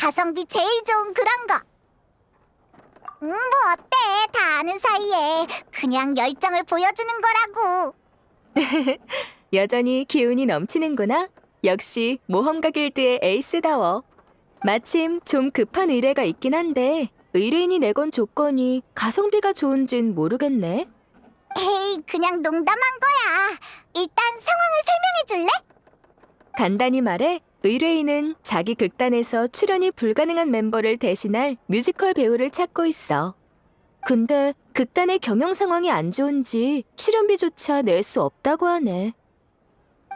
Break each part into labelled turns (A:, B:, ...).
A: 가성비 제일 좋은 그런 거. 뭐 어때? 다 아는 사이에 그냥 열정을 보여주는 거라고.
B: 여전히 기운이 넘치는구나. 역시 모험가 길드의 에이스다워. 마침 좀 급한 의뢰가 있긴 한데 의뢰인이 내건 조건이 가성비가 좋은진 모르겠네.
A: 에이, 그냥 농담한 거야. 일단 상황을 설명해 줄래?
B: 간단히 말해 의뢰인은 자기 극단에서 출연이 불가능한 멤버를 대신할 뮤지컬 배우를 찾고 있어. 근데 극단의 경영 상황이 안 좋은지 출연비조차 낼 수 없다고 하네.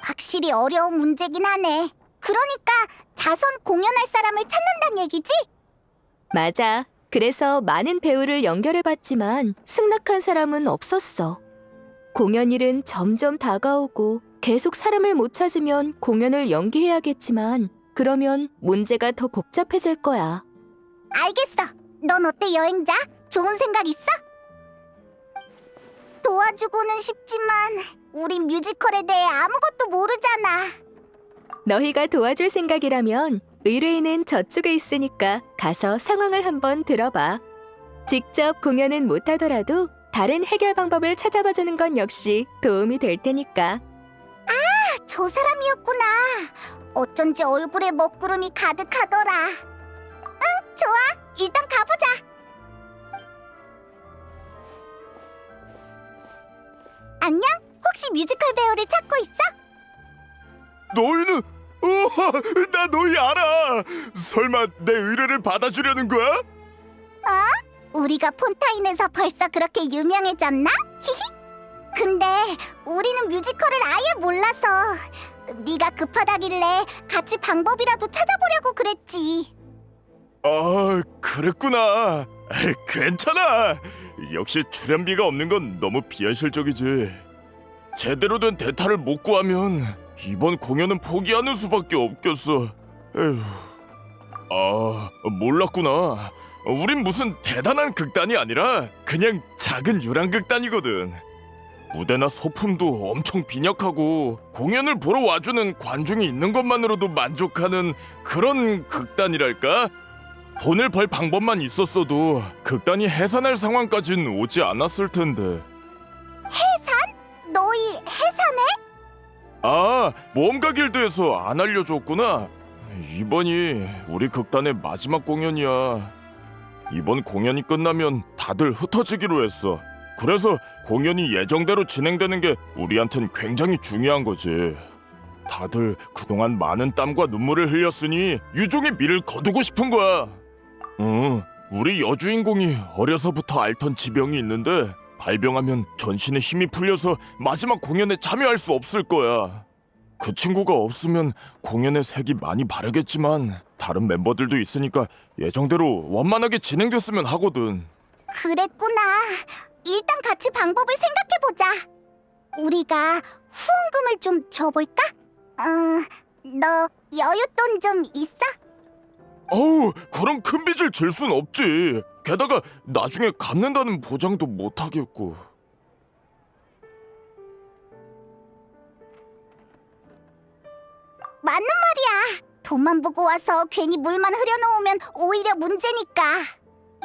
A: 확실히 어려운 문제긴 하네. 그러니까 자선 공연할 사람을 찾는단 얘기지?
B: 맞아. 그래서 많은 배우를 연결해봤지만 승낙한 사람은 없었어. 공연일은 점점 다가오고 계속 사람을 못 찾으면 공연을 연기해야겠지만 그러면 문제가 더 복잡해질 거야.
A: 알겠어. 넌 어때, 여행자? 좋은 생각 있어? 도와주고는 싶지만 우린 뮤지컬에 대해 아무것도 모르잖아.
B: 너희가 도와줄 생각이라면 의뢰인은 저쪽에 있으니까 가서 상황을 한번 들어봐. 직접 공연은 못하더라도 다른 해결 방법을 찾아봐주는 건 역시 도움이 될 테니까.
A: 저 사람이었구나. 어쩐지 얼굴에 먹구름이 가득하더라. 응, 좋아. 일단 가보자. 안녕? 혹시 뮤지컬 배우를 찾고 있어?
C: 너희는 나 너희 알아. 설마 내 의뢰를 받아주려는 거야?
A: 우리가 폰타인에서 벌써 그렇게 유명해졌나? 히히. 근데 우리는 뮤지컬을 아예 몰라서 네가 급하다길래 같이 방법이라도 찾아보려고 그랬지.
C: 아, 그랬구나. 괜찮아. 역시 출연비가 없는 건 너무 비현실적이지. 제대로 된 대타를 못 구하면 이번 공연은 포기하는 수밖에 없겠어. 에휴. 아, 몰랐구나. 우린 무슨 대단한 극단이 아니라 그냥 작은 유랑극단이거든. 무대나 소품도 엄청 빈약하고 공연을 보러 와주는 관중이 있는 것만으로도 만족하는 그런 극단이랄까? 돈을 벌 방법만 있었어도 극단이 해산할 상황까진 오지 않았을 텐데.
A: 너희 해산해?
C: 아, 모험가 길드에서 안 알려줬구나. 이번이 우리 극단의 마지막 공연이야. 이번 공연이 끝나면 다들 흩어지기로 했어. 그래서 공연이 예정대로 진행되는 게 우리한텐 굉장히 중요한 거지. 다들 그동안 많은 땀과 눈물을 흘렸으니 유종의 미를 거두고 싶은 거야. 우리 여주인공이 어려서부터 앓던 지병이 있는데 발병하면 전신에 힘이 풀려서 마지막 공연에 참여할 수 없을 거야. 그 친구가 없으면 공연의 색이 많이 바르겠지만 다른 멤버들도 있으니까 예정대로 원만하게 진행됐으면 하거든.
A: 그랬구나. 일단 같이 방법을 생각해보자. 우리가 후원금을 좀 줘볼까? 너 여윳돈 좀 있어?
C: 어우, 그런 큰 빚을 질 순 없지. 게다가 나중에 갚는다는 보장도 못 하겠고.
A: 맞는 말이야. 돈만 보고 와서 괜히 물만 흐려놓으면 오히려 문제니까.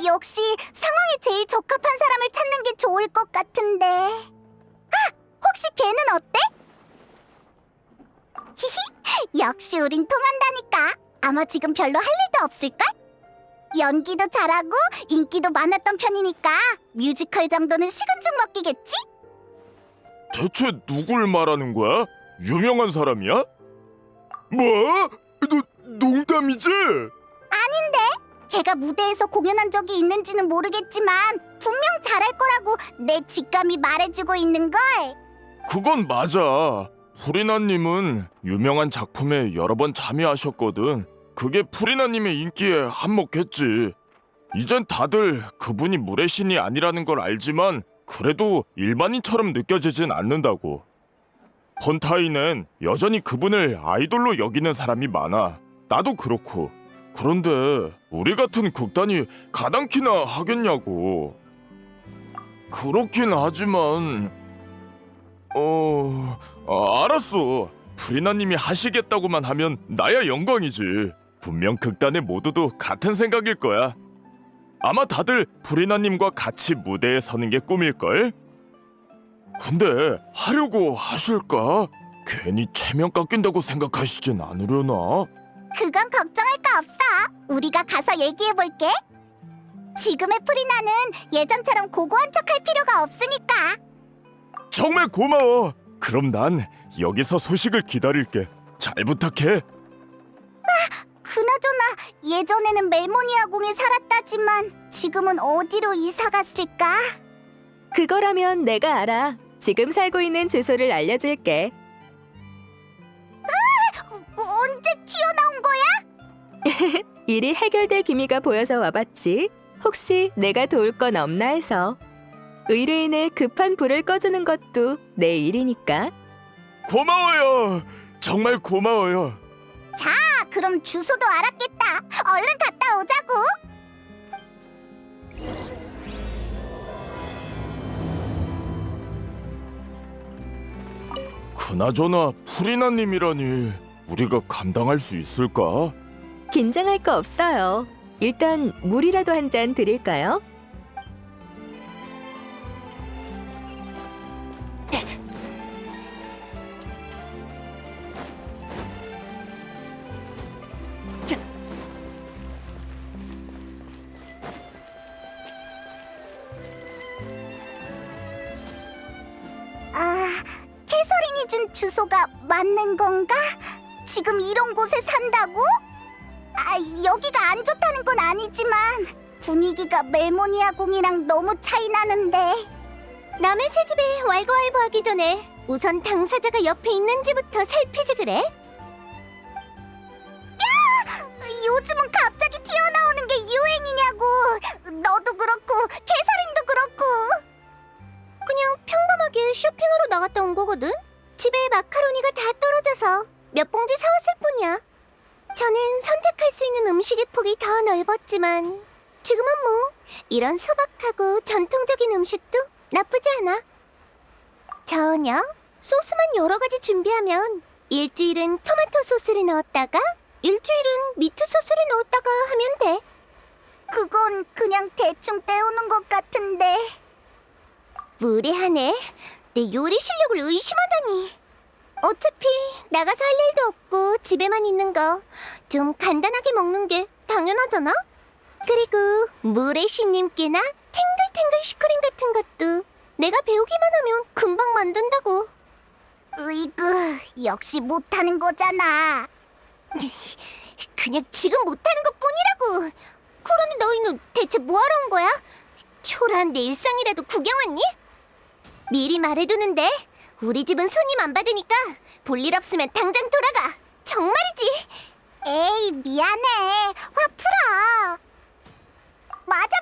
A: 역시 상황에 제일 적합한 사람을 찾는 게 좋을 것 같은데. 혹시 걔는 어때? 히히, 역시 우린 통한다니까. 아마 지금 별로 할 일도 없을걸? 연기도 잘하고 인기도 많았던 편이니까 뮤지컬 정도는 식은 죽 먹기겠지?
C: 대체 누굴 말하는 거야? 유명한 사람이야? 뭐? 농담이지?
A: 걔가 무대에서 공연한 적이 있는지는 모르겠지만 분명 잘할 거라고 내 직감이 말해주고 있는걸.
C: 그건 맞아. 프리나님은 유명한 작품에 여러 번 참여하셨거든. 그게 프리나님의 인기에 한몫했지. 이젠 다들 그분이 물의 신이 아니라는 걸 알지만 그래도 일반인처럼 느껴지진 않는다고. 폰타인엔 여전히 그분을 아이돌로 여기는 사람이 많아. 나도 그렇고. 그런데 우리 같은 극단이 가당키나 하겠냐고. 그렇긴 하지만 알았어. 프리나님이 하시겠다고만 하면 나야 영광이지. 분명 극단의 모두도 같은 생각일 거야. 아마 다들 프리나님과 같이 무대에 서는 게 꿈일걸? 근데 하려고 하실까? 괜히 체면 깎인다고 생각하시진 않으려나?
A: 그건 걱정할 거 없어. 우리가 가서 얘기해볼게. 지금의 프리나는 예전처럼 고고한 척할 필요가 없으니까.
C: 정말 고마워. 그럼 난 여기서 소식을 기다릴게. 잘 부탁해.
A: 그나저나 예전에는 멜모니아 궁에 살았다지만 지금은 어디로 이사 갔을까?
B: 그거라면 내가 알아. 지금 살고 있는 주소를 알려줄게.
A: 언제 튀어나온 거야?
B: 일이 해결될 기미가 보여서 와봤지. 혹시 내가 도울 건 없나 해서. 의뢰인의 급한 불을 꺼주는 것도 내 일이니까.
C: 고마워요. 정말 고마워요.
A: 그럼 주소도 알았겠다. 얼른 갔다 오자고.
C: 그나저나 프리나님이라니 우리가 감당할 수 있을까?
B: 긴장할 거 없어요. 일단 물이라도 한 잔 드릴까요?
A: 캐서린이 준 주소가 맞는 건가? 지금 이런 곳에 산다고? 여기가 안 좋다는 건 아니지만 분위기가 멜모니아 궁이랑 너무 차이 나는데. 남의 새 집에 왈가왈부하기 전에 우선 당사자가 옆에 있는지부터 살피지 그래? 야! 요즘은 갑자기 튀어나오는 게 유행이냐고. 너도 그렇고 캐서린도 그렇고. 그냥 평범하게 쇼핑하러 나갔다 온 거거든? 집에 마카로니가 다 떨어져서 몇 봉지 사왔을 뿐이야. 저는 선택할 수 있는 음식의 폭이 더 넓었지만 지금은 뭐 이런 소박하고 전통적인 음식도 나쁘지 않아. 전혀 소스만 여러 가지 준비하면 일주일은 토마토 소스를 넣었다가 일주일은 미트 소스를 넣었다가 하면 돼. 그건 그냥 대충 때우는 것 같은데. 무례하네. 내 요리 실력을 의심하다니. 어차피 나가서 할 일도 없고 집에만 있는 거 좀 간단하게 먹는 게 당연하잖아? 그리고 무례시님께나 탱글탱글 슈크림 같은 것도 내가 배우기만 하면 금방 만든다고. 으이그, 역시 못하는 거잖아. 그냥 지금 못하는 것뿐이라고. 그러니 너희는 대체 뭐하러 온 거야? 초라한 내 일상이라도 구경 왔니? 미리 말해두는데 우리 집은 손님 안 받으니까 볼일 없으면 당장 돌아가. 정말이지. 에이, 미안해. 화 풀어. 맞아.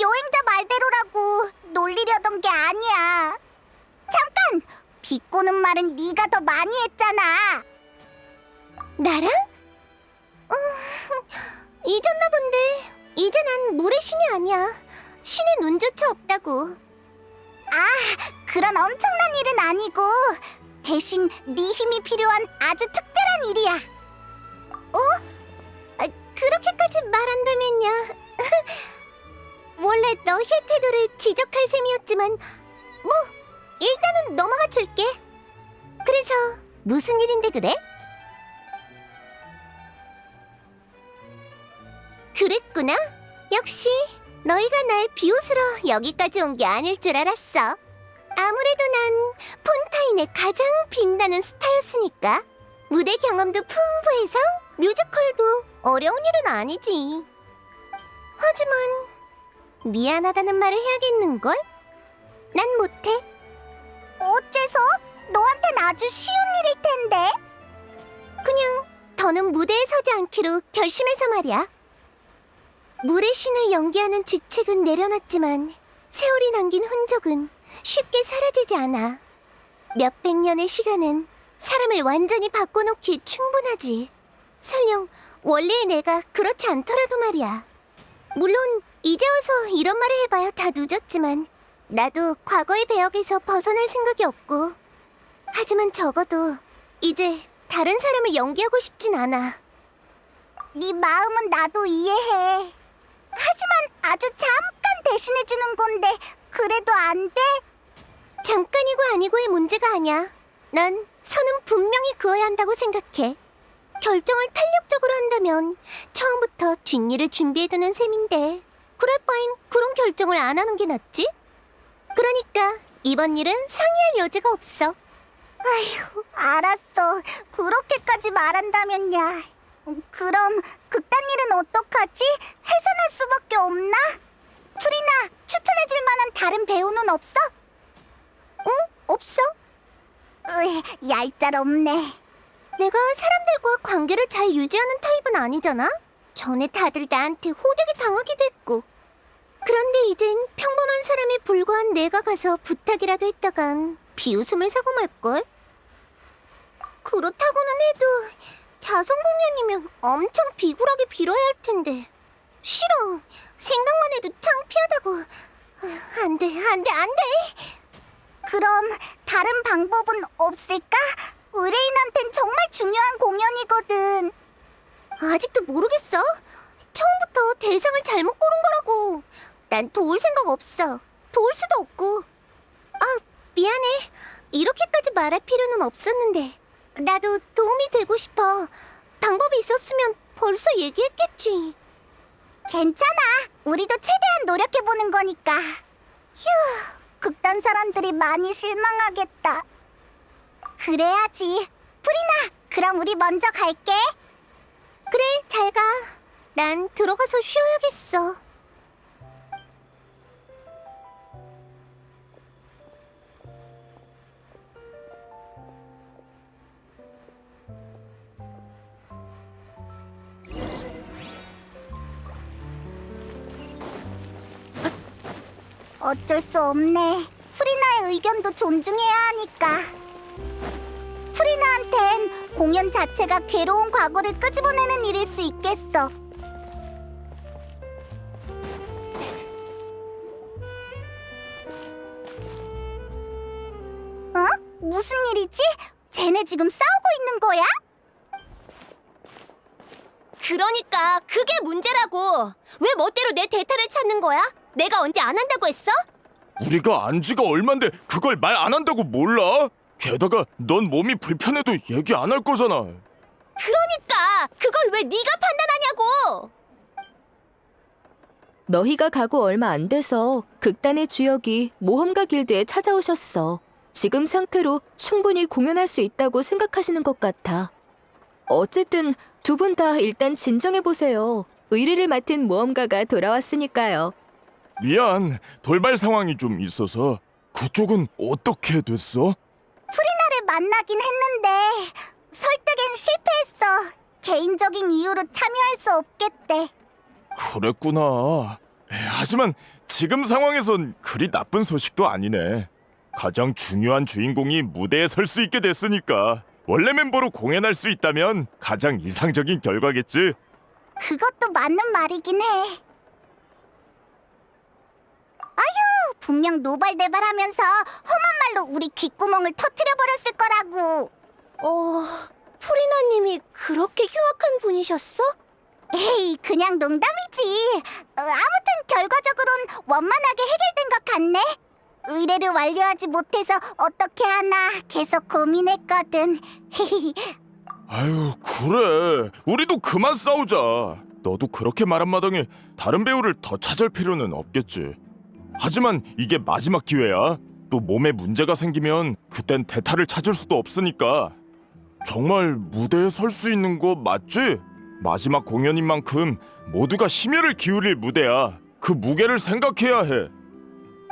A: 여행자 말대로라고. 놀리려던 게 아니야. 잠깐! 비꼬는 말은 네가 더 많이 했잖아. 나랑? 잊었나 본데 이제 난 물의 신이 아니야. 신의 눈조차 없다고. 그런 엄청난 일은 아니고 대신 네 힘이 필요한 아주 특별한 일이야. 그렇게까지 말한다면야. 원래 너의 태도를 지적할 셈이었지만 뭐 일단은 넘어가 줄게. 그래서 무슨 일인데 그래? 그랬구나. 역시 너희가 날 비웃으러 여기까지 온 게 아닐 줄 알았어. 아무래도 난 폰타인의 가장 빛나는 스타였으니까. 무대 경험도 풍부해서 뮤지컬도 어려운 일은 아니지. 하지만 미안하다는 말을 해야겠는걸? 난 못해. 어째서? 너한텐 아주 쉬운 일일 텐데. 그냥 더는 무대에 서지 않기로 결심해서 말이야. 물의 신을 연기하는 직책은 내려놨지만 세월이 남긴 흔적은 쉽게 사라지지 않아. 몇백 년의 시간은 사람을 완전히 바꿔놓기 충분하지. 설령 원래의 내가 그렇지 않더라도 말이야. 물론 이제 와서 이런 말을 해봐야 다 늦었지만 나도 과거의 배역에서 벗어날 생각이 없고. 하지만 적어도 이제 다른 사람을 연기하고 싶진 않아. 네 마음은 나도 이해해. 하지만 아주 잠깐 대신해주는 건데 그래도 안 돼? 잠깐이고 아니고의 문제가 아니야. 난 선은 분명히 그어야 한다고 생각해. 결정을 탄력적으로 한다면 처음부터 뒷일을 준비해두는 셈인데 그럴 바엔 그런 결정을 안 하는 게 낫지? 그러니까 이번 일은 상의할 여지가 없어. 아휴, 알았어. 그렇게까지 말한다면야. 그럼 그딴 일은 어떡하지? 해산할 수밖에 없나? 프리나, 추천해줄 만한 다른 배우는 없어? 응? 없어? 얄짤없네. 내가 사람들과 관계를 잘 유지하는 타입은 아니잖아? 전에 다들 나한테 호되게 당하기도 했고. 그런데 이젠 평범한 사람에 불과한 내가 가서 부탁이라도 했다간 비웃음을 사고 말걸? 그렇다고는 해도 자선 공연이면 엄청 비굴하게 빌어야 할 텐데. 싫어. 생각만 해도 창피하다고. 안 돼. 그럼 다른 방법은 없을까? 의뢰인한텐 정말 중요한 공연이거든. 아직도 모르겠어. 처음부터 대상을 잘못 고른 거라고. 난 도울 생각 없어. 도울 수도 없고. 아, 미안해. 이렇게까지 말할 필요는 없었는데. 나도 도움이 되고 싶어. 방법이 있었으면 벌써 얘기했겠지. 괜찮아. 우리도 최대한 노력해보는 거니까. 휴, 극단 사람들이 많이 실망하겠다. 그래야지. 프리나, 그럼 우리 먼저 갈게. 그래, 잘 가. 난 들어가서 쉬어야겠어. 어쩔 수 없네. 프리나의 의견도 존중해야 하니까. 프리나한텐 공연 자체가 괴로운 과거를 끄집어내는 일일 수 있겠어. 어? 무슨 일이지? 쟤네 지금 싸우고 있는 거야?
D: 그러니까 그게 문제라고. 왜 멋대로 내 대타를 찾는 거야? 내가 언제 안 한다고 했어?
C: 우리가 안 지가 얼만데 그걸 말 안 한다고 몰라? 게다가 넌 몸이 불편해도 얘기 안 할 거잖아.
D: 그러니까 그걸 왜 네가 판단하냐고.
B: 너희가 가고 얼마 안 돼서 극단의 주역이 모험가 길드에 찾아오셨어. 지금 상태로 충분히 공연할 수 있다고 생각하시는 것 같아. 어쨌든 두 분 다 일단 진정해보세요. 의뢰를 맡은 모험가가 돌아왔으니까요.
C: 미안, 돌발 상황이 좀 있어서. 그쪽은 어떻게 됐어?
A: 프리나를 만나긴 했는데 설득엔 실패했어. 개인적인 이유로 참여할 수 없겠대.
C: 그랬구나. 하지만 지금 상황에선 그리 나쁜 소식도 아니네. 가장 중요한 주인공이 무대에 설 수 있게 됐으니까 원래 멤버로 공연할 수 있다면 가장 이상적인 결과겠지.
A: 그것도 맞는 말이긴 해. 아휴, 분명 노발대발하면서 험한 말로 우리 귓구멍을 터뜨려버렸을 거라고.
D: 프리나님이 그렇게 흉악한 분이셨어?
A: 에이, 그냥 농담이지. 아무튼 결과적으로는 원만하게 해결된 것 같네. 의뢰를 완료하지 못해서 어떻게 하나 계속 고민했거든.
C: 아유, 그래. 우리도 그만 싸우자. 너도 그렇게 말한 마당에 다른 배우를 더 찾을 필요는 없겠지. 하지만 이게 마지막 기회야. 또 몸에 문제가 생기면 그땐 대타를 찾을 수도 없으니까. 정말 무대에 설 수 있는 거 맞지? 마지막 공연인 만큼 모두가 심혈을 기울일 무대야. 그 무게를 생각해야 해.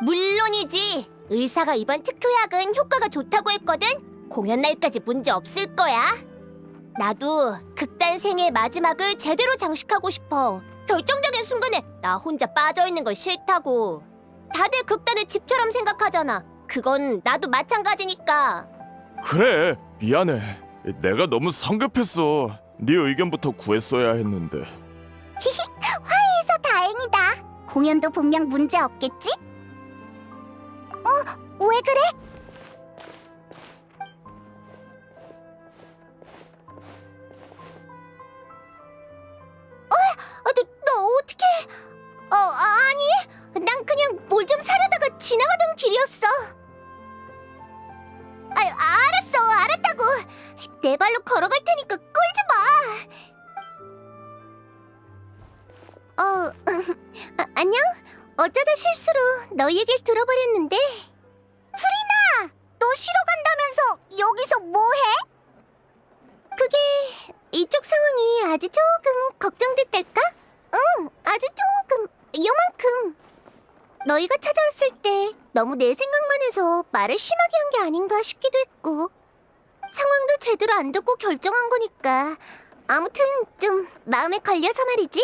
D: 물론이지. 의사가 이번 특효약은 효과가 좋다고 했거든. 공연 날까지 문제 없을 거야. 나도 극단 생의 마지막을 제대로 장식하고 싶어. 결정적인 순간에 나 혼자 빠져있는 걸 싫다고. 다들 극단을 집처럼 생각하잖아. 그건 나도 마찬가지니까.
C: 그래, 미안해. 내가 너무 성급했어. 네 의견부터 구했어야 했는데.
A: 화해해서 다행이다. 공연도 분명 문제 없겠지? 왜 그래? 가는 길이었어. 알았다고. 내 발로 걸어갈 테니까 끌지 마. 안녕? 어쩌다 실수로 너희 얘기를 들어버렸는데. 프리나! 너 쉬러 간다면서 여기서 뭐해? 그게 이쪽 상황이 아주 조금 걱정됐달까? 응, 아주 조금, 요만큼. 너희가 찾아왔을 때 너무 내 생각만 해서 말을 심하게 한 게 아닌가 싶기도 했고, 상황도 제대로 안 듣고 결정한 거니까 아무튼 좀 마음에 걸려서 말이지.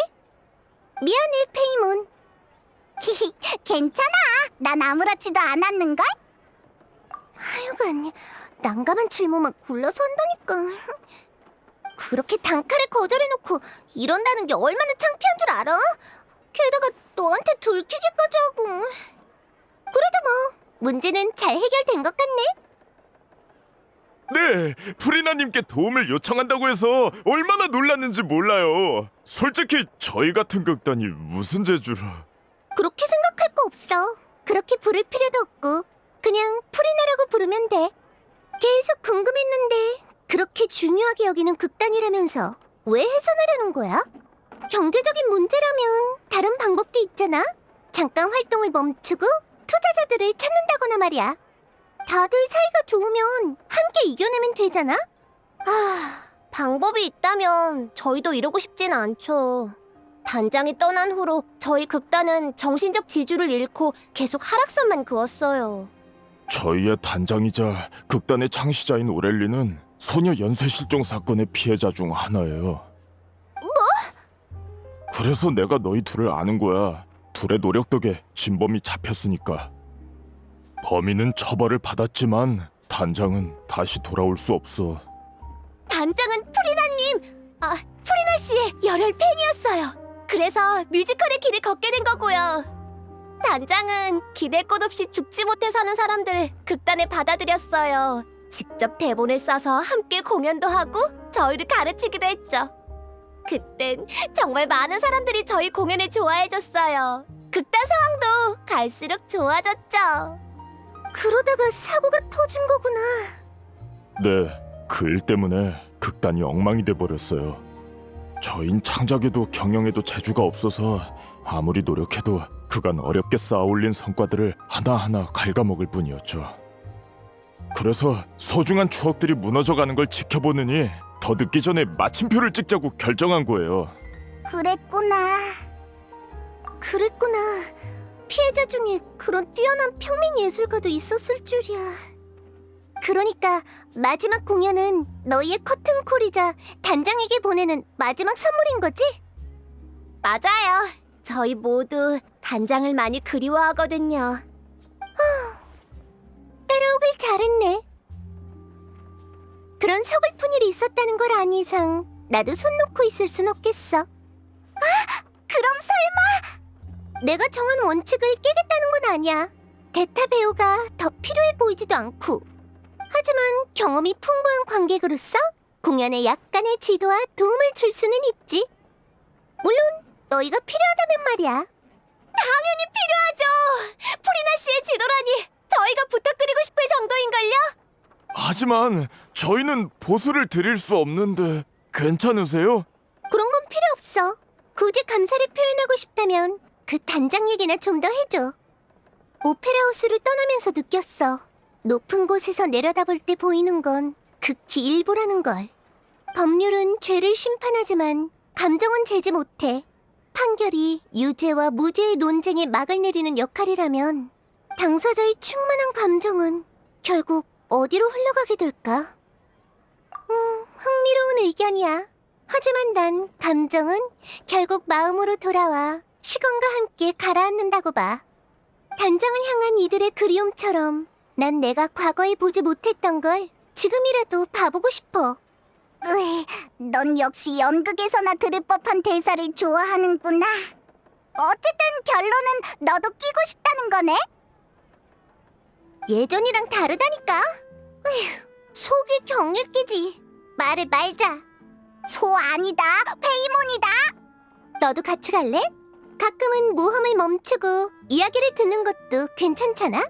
A: 미안해, 페이몬. 괜찮아. 난 아무렇지도 않았는걸? 하여간 난감한 질문만 골라서 한다니까. 그렇게 단칼에 거절해놓고 이런다는 게 얼마나 창피한 줄 알아? 게다가 너한테 들키기까지 하고. 그래도 뭐 문제는 잘 해결된 것 같네.
C: 네, 프리나님께 도움을 요청한다고 해서 얼마나 놀랐는지 몰라요. 솔직히 저희 같은 극단이 무슨 재주로.
A: 그렇게 생각할 거 없어. 그렇게 부를 필요도 없고 그냥 프리나라고 부르면 돼. 계속 궁금했는데 그렇게 중요하게 여기는 극단이라면서 왜 해산하려는 거야? 경제적인 문제라면 다른 방법도 있잖아. 잠깐 활동을 멈추고 투자자들을 찾는다거나 말이야. 다들 사이가 좋으면 함께 이겨내면 되잖아.
D: 방법이 있다면 저희도 이러고 싶진 않죠. 단장이 떠난 후로 저희 극단은 정신적 지주를 잃고 계속 하락선만 그었어요.
C: 저희의 단장이자 극단의 창시자인 오렐리는 소녀 연쇄 실종 사건의 피해자 중 하나예요.
A: 뭐?
C: 그래서 내가 너희 둘을 아는 거야. 둘의 노력 덕에 진범이 잡혔으니까. 범인은 처벌을 받았지만 단장은 다시 돌아올 수 없어.
D: 단장은 프리나 씨의 열혈 팬이었어요. 그래서 뮤지컬의 길을 걷게 된 거고요. 단장은 기댈 것 없이 죽지 못해 사는 사람들을 극단에 받아들였어요. 직접 대본을 써서 함께 공연도 하고 저희를 가르치기도 했죠. 그땐 정말 많은 사람들이 저희 공연을 좋아해줬어요. 극단 상황도 갈수록 좋아졌죠.
A: 그러다가 사고가 터진 거구나.
C: 네, 그 일 때문에 극단이 엉망이 돼버렸어요. 저흰 창작에도 경영에도 재주가 없어서 아무리 노력해도 그간 어렵게 쌓아올린 성과들을 하나하나 갉아먹을 뿐이었죠. 그래서 소중한 추억들이 무너져가는 걸 지켜보느니 더 늦기 전에 마침표를 찍자고 결정한 거예요.
A: 그랬구나. 피해자 중에 그런 뛰어난 평민 예술가도 있었을 줄이야. 그러니까 마지막 공연은 너희의 커튼콜이자 단장에게 보내는 마지막 선물인 거지?
D: 맞아요. 저희 모두 단장을 많이 그리워하거든요.
A: 따라오길 잘했네. 그런 서글픈 일이 있었다는 걸 안 이상 나도 손 놓고 있을 순 없겠어. 그럼 설마 내가 정한 원칙을 깨겠다는 건 아니야. 대타 배우가 더 필요해 보이지도 않고. 하지만 경험이 풍부한 관객으로서 공연에 약간의 지도와 도움을 줄 수는 있지. 물론 너희가 필요하다면 말이야.
D: 당연히 필요하죠. 프리나 씨의 지도라니 저희가 부탁드리고 싶을 정도인걸요?
C: 하지만 저희는 보수를 드릴 수 없는데 괜찮으세요?
A: 그런 건 필요 없어. 굳이 감사를 표현하고 싶다면 그 단장 얘기나 좀 더 해줘. 오페라 하우스를 떠나면서 느꼈어. 높은 곳에서 내려다볼 때 보이는 건 극히 일부라는 걸. 법률은 죄를 심판하지만 감정은 재지 못해. 판결이 유죄와 무죄의 논쟁에 막을 내리는 역할이라면 당사자의 충만한 감정은 결국 어디로 흘러가게 될까? 흥미로운 의견이야. 하지만 난 감정은 결국 마음으로 돌아와 시간과 함께 가라앉는다고 봐. 단장을 향한 이들의 그리움처럼 난 내가 과거에 보지 못했던 걸 지금이라도 봐보고 싶어. 넌 역시 연극에서나 들을 법한 대사를 좋아하는구나. 어쨌든 결론은 너도 끼고 싶다는 거네? 예전이랑 다르다니까. 속이 경일 끼지. 말을 말자. 소 아니다. 페이몬이다. 너도 같이 갈래? 가끔은 모험을 멈추고 이야기를 듣는 것도 괜찮잖아?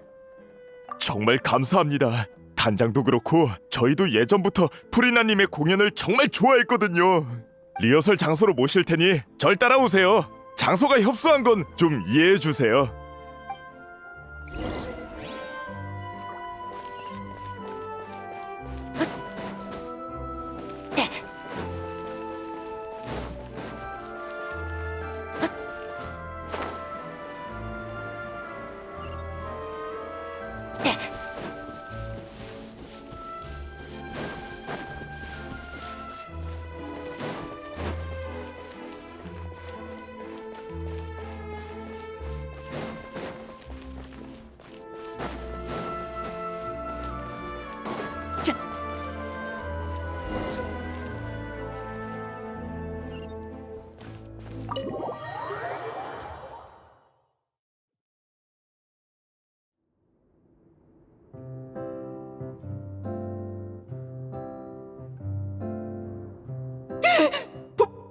C: 정말 감사합니다. 단장도 그렇고 저희도 예전부터 프리나님의 공연을 정말 좋아했거든요. 리허설 장소로 모실 테니 절 따라오세요. 장소가 협소한 건 좀 이해해 주세요.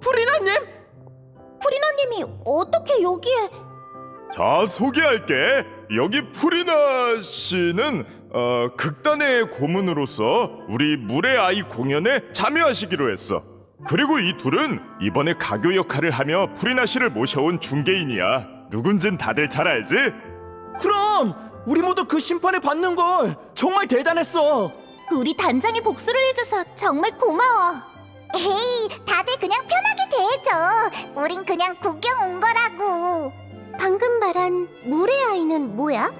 E: 프리나님?
D: 프리나님이 어떻게 여기에?
C: 자, 소개할게. 여기 프리나 씨는 극단의 고문으로서 우리 물의 아이 공연에 참여하시기로 했어. 그리고 이 둘은 이번에 가교 역할을 하며 프리나 씨를 모셔온 중개인이야. 누군진 다들 잘 알지?
E: 그럼 우리 모두 그 심판을 받는 걸 정말 대단했어.
D: 우리 단장이 복수를 해줘서 정말 고마워.
A: 에이, 다들 그냥 편하게 대해줘. 우린 그냥 구경 온 거라고.
D: 방금 말한 물의 아이는 뭐야?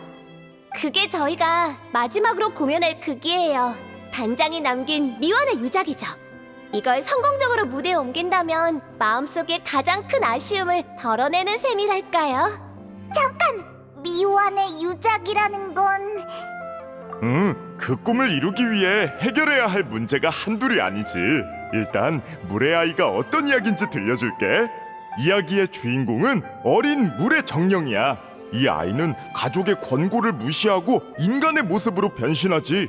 D: 그게 저희가 마지막으로 공연할 극이에요. 단장이 남긴 미완의 유작이죠. 이걸 성공적으로 무대에 옮긴다면 마음속에 가장 큰 아쉬움을 덜어내는 셈이랄까요?
A: 미완의 유작이라는 건
C: 그 꿈을 이루기 위해 해결해야 할 문제가 한둘이 아니지. 일단 물의 아이가 어떤 이야기인지 들려줄게. 이야기의 주인공은 어린 물의 정령이야. 이 아이는 가족의 권고를 무시하고 인간의 모습으로 변신하지.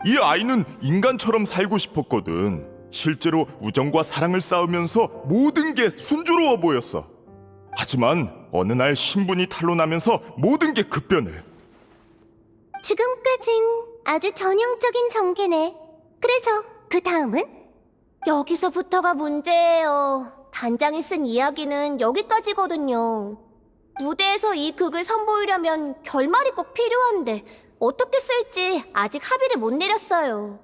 C: 이 아이는 인간처럼 살고 싶었거든. 실제로 우정과 사랑을 쌓으면서 모든 게 순조로워 보였어. 하지만 어느 날 신분이 탄로나면서 모든 게 급변해.
D: 지금까진 아주 전형적인 전개네. 그래서 그 다음은? 여기서부터가 문제예요. 단장이 쓴 이야기는 여기까지거든요. 무대에서 이 극을 선보이려면 결말이 꼭 필요한데 어떻게 쓸지 아직 합의를 못 내렸어요.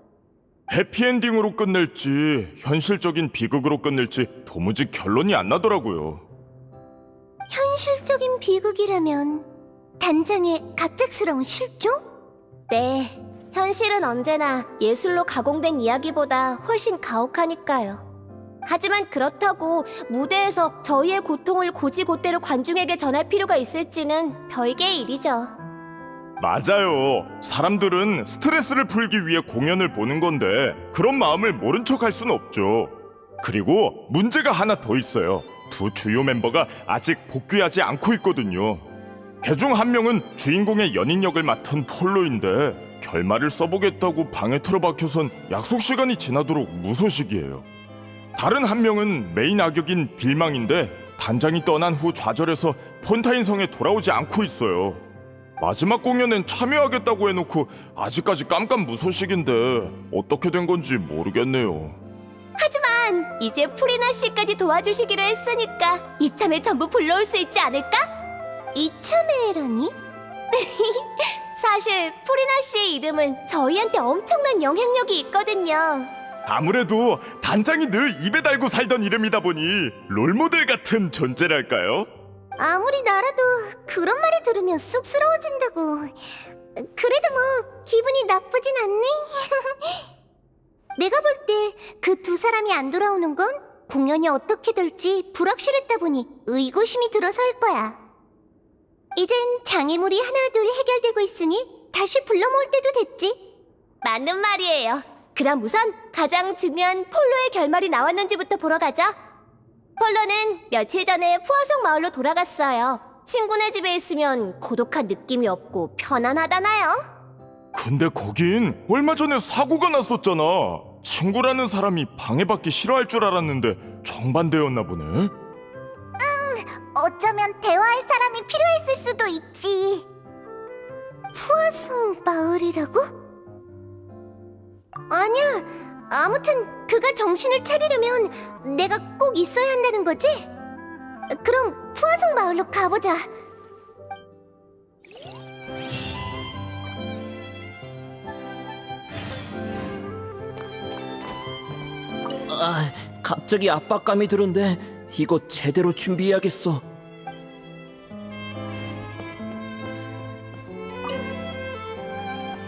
C: 해피엔딩으로 끝낼지 현실적인 비극으로 끝낼지 도무지 결론이 안 나더라고요.
D: 현실적인 비극이라면 단장의 갑작스러운 실종? 네, 현실은 언제나 예술로 가공된 이야기보다 훨씬 가혹하니까요. 하지만 그렇다고 무대에서 저희의 고통을 고지고대로 관중에게 전할 필요가 있을지는 별개의 일이죠.
C: 맞아요. 사람들은 스트레스를 풀기 위해 공연을 보는 건데 그런 마음을 모른 척 할 수는 없죠. 그리고 문제가 하나 더 있어요. 두 주요 멤버가 아직 복귀하지 않고 있거든요. 그중 한 명은 주인공의 연인 역을 맡은 폴로인데 결말을 써보겠다고 방에 틀어박혀선 약속 시간이 지나도록 무소식이에요. 다른 한 명은 메인 악역인 빌망인데 단장이 떠난 후 좌절해서 폰타인 성에 돌아오지 않고 있어요. 마지막 공연엔 참여하겠다고 해놓고 아직까지 깜깜무소식인데 어떻게 된 건지 모르겠네요.
D: 하지만 이제 프리나 씨까지 도와주시기로 했으니까 이참에 전부 불러올 수 있지 않을까? 이참에라니? 사실 프리나 씨의 이름은 저희한테 엄청난 영향력이 있거든요.
C: 아무래도 단장이 늘 입에 달고 살던 이름이다 보니 롤모델 같은 존재랄까요?
D: 아무리 나라도 그런 말을 들으면 쑥스러워진다고. 그래도 뭐 기분이 나쁘진 않네. 내가 볼 때 그 두 사람이 안 돌아오는 건 공연이 어떻게 될지 불확실했다 보니 의구심이 들어서일 거야. 이젠 장애물이 하나둘 해결되고 있으니 다시 불러 모을 때도 됐지. 맞는 말이에요. 그럼 우선 가장 중요한 폴로의 결말이 나왔는지부터 보러 가자. 폴로는 며칠 전에 푸아송 마을로 돌아갔어요. 친구네 집에 있으면 고독한 느낌이 없고 편안하다나요?
C: 근데 거긴 얼마 전에 사고가 났었잖아. 친구라는 사람이 방해받기 싫어할 줄 알았는데 정반대였나 보네.
A: 어쩌면 대화할 사람이 필요했을 수도 있지.
D: 푸아송 마을이라고? 아니야. 아무튼 그가 정신을 차리려면 내가 꼭 있어야 한다는 거지? 그럼 푸아송 마을로 가보자.
E: 아, 갑자기 압박감이 드는데 이거 제대로 준비해야겠어.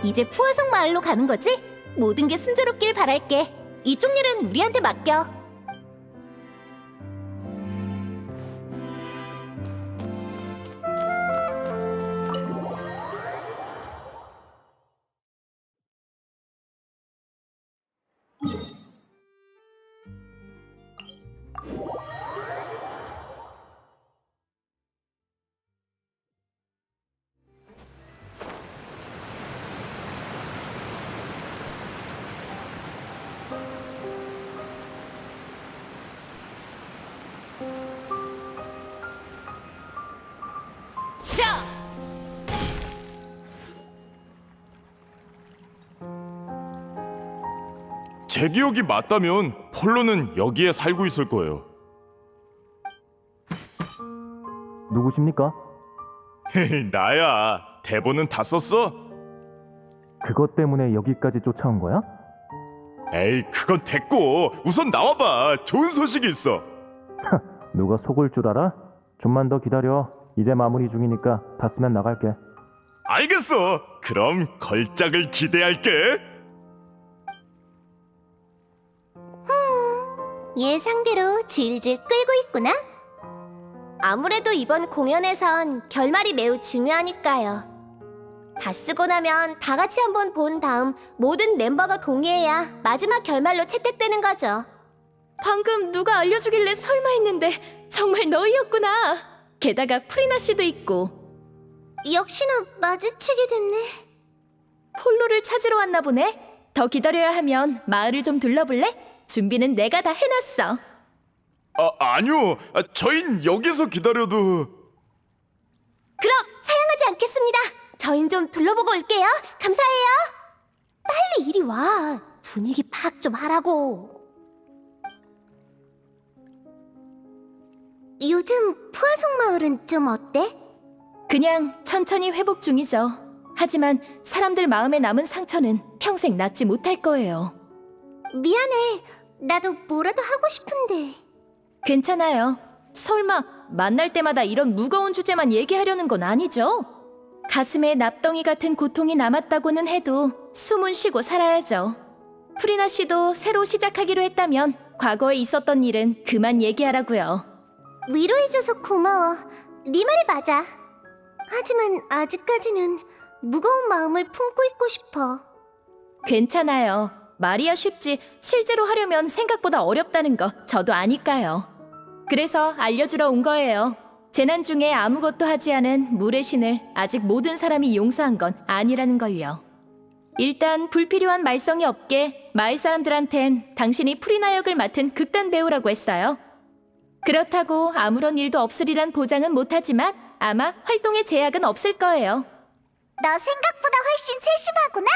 D: 이제 푸아송 마을로 가는 거지? 모든 게 순조롭길 바랄게. 이쪽 일은 우리한테 맡겨.
C: 제 기억이 맞다면 폴로는 여기에 살고 있을 거예요.
F: 누구십니까?
C: 나야. 대본은 다 썼어?
F: 그것 때문에 여기까지 쫓아온 거야?
C: 에이, 그건 됐고 우선 나와봐. 좋은 소식이 있어.
F: 누가 속을 줄 알아? 좀만 더 기다려. 이제 마무리 중이니까 다 쓰면 나갈게.
C: 알겠어. 그럼 걸작을 기대할게.
D: 예상대로 질질 끌고 있구나. 아무래도 이번 공연에선 결말이 매우 중요하니까요. 다 쓰고 나면 다 같이 한번 본 다음 모든 멤버가 동의해야 마지막 결말로 채택되는 거죠.
B: 방금 누가 알려주길래 설마 했는데 정말 너희였구나. 게다가 프리나 씨도 있고.
D: 역시나 마주치게 됐네.
B: 폴로를 찾으러 왔나 보네. 더 기다려야 하면 마을을 좀 둘러볼래? 준비는 내가 다 해놨어.
C: 아니요. 저흰 여기서 기다려도.
D: 그럼 사양하지 않겠습니다. 저흰 좀 둘러보고 올게요. 감사해요. 빨리 이리 와. 분위기 파악 좀 하라고. 요즘 푸아송 마을은 좀 어때?
B: 그냥 천천히 회복 중이죠. 하지만 사람들 마음에 남은 상처는 평생 낫지 못할 거예요.
D: 미안해. 나도 뭐라도 하고 싶은데.
B: 괜찮아요. 설마 만날 때마다 이런 무거운 주제만 얘기하려는 건 아니죠? 가슴에 납덩이 같은 고통이 남았다고는 해도 숨은 쉬고 살아야죠. 프리나 씨도 새로 시작하기로 했다면 과거에 있었던 일은 그만 얘기하라고요.
D: 위로해줘서 고마워. 네 말이 맞아. 하지만 아직까지는 무거운 마음을 품고 있고 싶어.
B: 괜찮아요. 말이야 쉽지 실제로 하려면 생각보다 어렵다는 거 저도 아니까요. 그래서 알려주러 온 거예요. 재난 중에 아무것도 하지 않은 물의 신을 아직 모든 사람이 용서한 건 아니라는 걸요. 일단 불필요한 말썽이 없게 마을 사람들한텐 당신이 프리나 역을 맡은 극단 배우라고 했어요. 그렇다고 아무런 일도 없으리란 보장은 못하지만 아마 활동에 제약은 없을 거예요.
A: 너 생각보다 훨씬 세심하구나.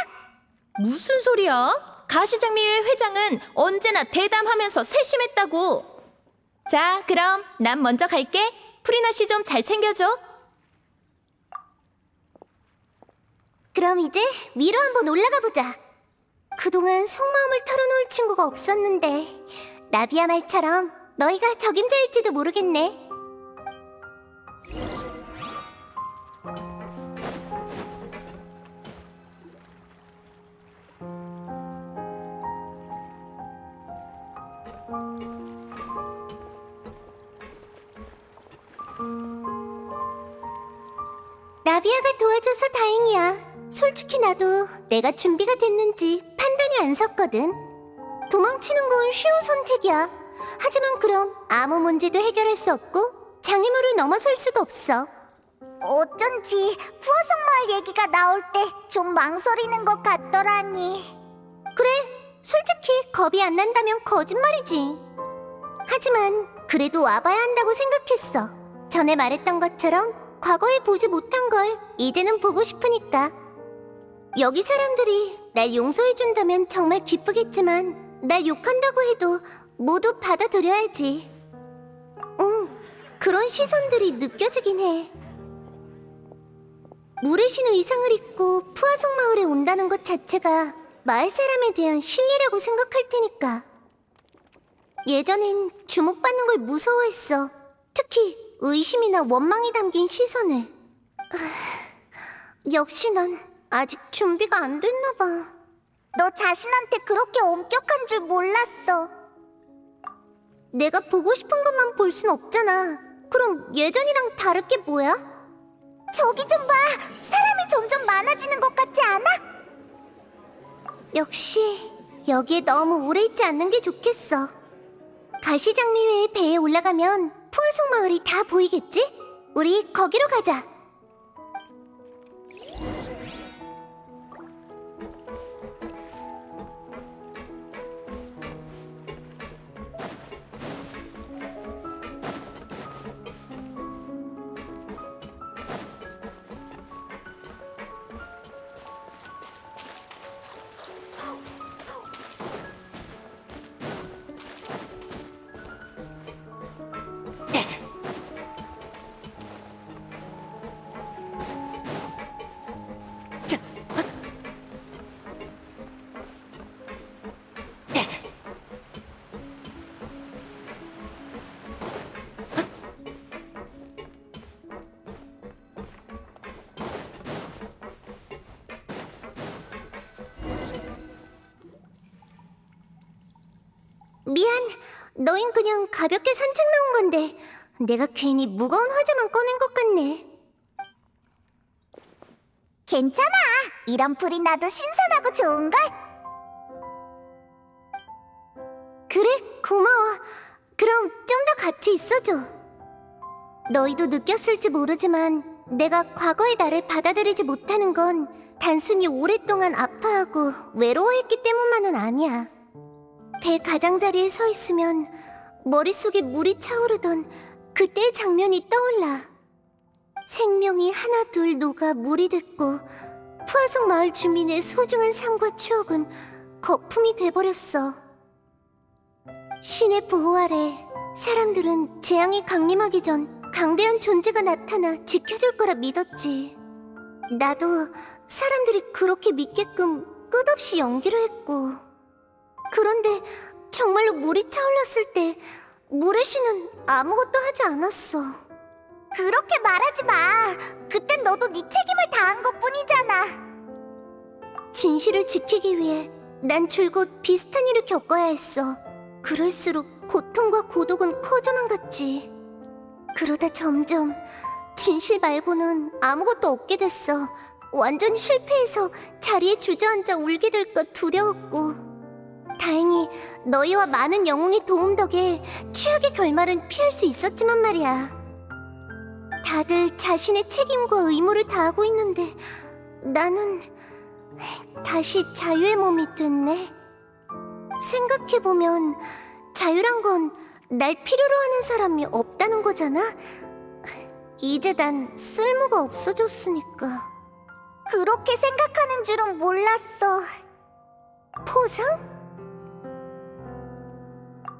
B: 무슨 소리야? 가시장미회 회장은 언제나 대담하면서 세심했다고. 자, 그럼 난 먼저 갈게. 프리나 씨 좀 잘 챙겨줘.
D: 그럼 이제 위로 한번 올라가 보자. 그동안 속마음을 털어놓을 친구가 없었는데 나비야 말처럼 너희가 적임자일지도 모르겠네. 나비야가 도와줘서 다행이야. 솔직히 나도 내가 준비가 됐는지 판단이 안 섰거든. 도망치는 건 쉬운 선택이야. 하지만 그럼 아무 문제도 해결할 수 없고 장애물을 넘어설 수도 없어.
A: 어쩐지 푸어성 마을 얘기가 나올 때 좀 망설이는 것 같더라니.
D: 그래, 솔직히 겁이 안 난다면 거짓말이지. 하지만 그래도 와봐야 한다고 생각했어. 전에 말했던 것처럼 과거에 보지 못한 걸 이제는 보고 싶으니까.
A: 여기 사람들이 날 용서해준다면 정말 기쁘겠지만 날 욕한다고 해도 모두 받아들여야지. 그런 시선들이 느껴지긴 해. 물의 신 의상을 입고 푸아송 마을에 온다는 것 자체가 마을 사람에 대한 신뢰라고 생각할 테니까. 예전엔 주목받는 걸 무서워했어. 특히 의심이나 원망이 담긴 시선을. 역시 난 아직 준비가 안 됐나 봐. 너 자신한테 그렇게 엄격한 줄 몰랐어. 내가 보고 싶은 것만 볼 순 없잖아. 그럼 예전이랑 다를 게 뭐야? 저기 좀 봐. 사람이 점점 많아지는 것 같지 않아? 역시 여기에 너무 오래 있지 않는 게 좋겠어. 가시장미회의 배에 올라가면 푸아송 마을이 다 보이겠지? 우리 거기로 가자. 미안, 너흰 그냥 가볍게 산책 나온 건데 내가 괜히 무거운 화제만 꺼낸 것 같네. 괜찮아. 이런 풀이 나도 신선하고 좋은걸? 그래, 고마워. 그럼 좀 더 같이 있어줘. 너희도 느꼈을지 모르지만 내가 과거의 나를 받아들이지 못하는 건 단순히 오랫동안 아파하고 외로워했기 때문만은 아니야. 배 가장자리에 서 있으면 머릿속에 물이 차오르던 그때의 장면이 떠올라. 생명이 하나 둘 녹아 물이 됐고 푸아송 마을 주민의 소중한 삶과 추억은 거품이 돼버렸어. 신의 보호 아래 사람들은 재앙이 강림하기 전 강대한 존재가 나타나 지켜줄 거라 믿었지. 나도 사람들이 그렇게 믿게끔 끝없이 연기를 했고. 그런데 정말로 물이 차올랐을 때 물의 신은 아무것도 하지 않았어. 그렇게 말하지 마. 그땐 너도 네 책임을 다한 것뿐이잖아. 진실을 지키기 위해 난 줄곧 비슷한 일을 겪어야 했어. 그럴수록 고통과 고독은 커져만 갔지. 그러다 점점 진실 말고는 아무것도 없게 됐어. 완전히 실패해서 자리에 주저앉아 울게 될까 두려웠고. 다행히 너희와 많은 영웅의 도움 덕에 최악의 결말은 피할 수 있었지만 말이야. 다들 자신의 책임과 의무를 다하고 있는데 나는 다시 자유의 몸이 됐네. 생각해보면 자유란 건 날 필요로 하는 사람이 없다는 거잖아. 이제 난 쓸모가 없어졌으니까. 그렇게 생각하는 줄은 몰랐어. 포상?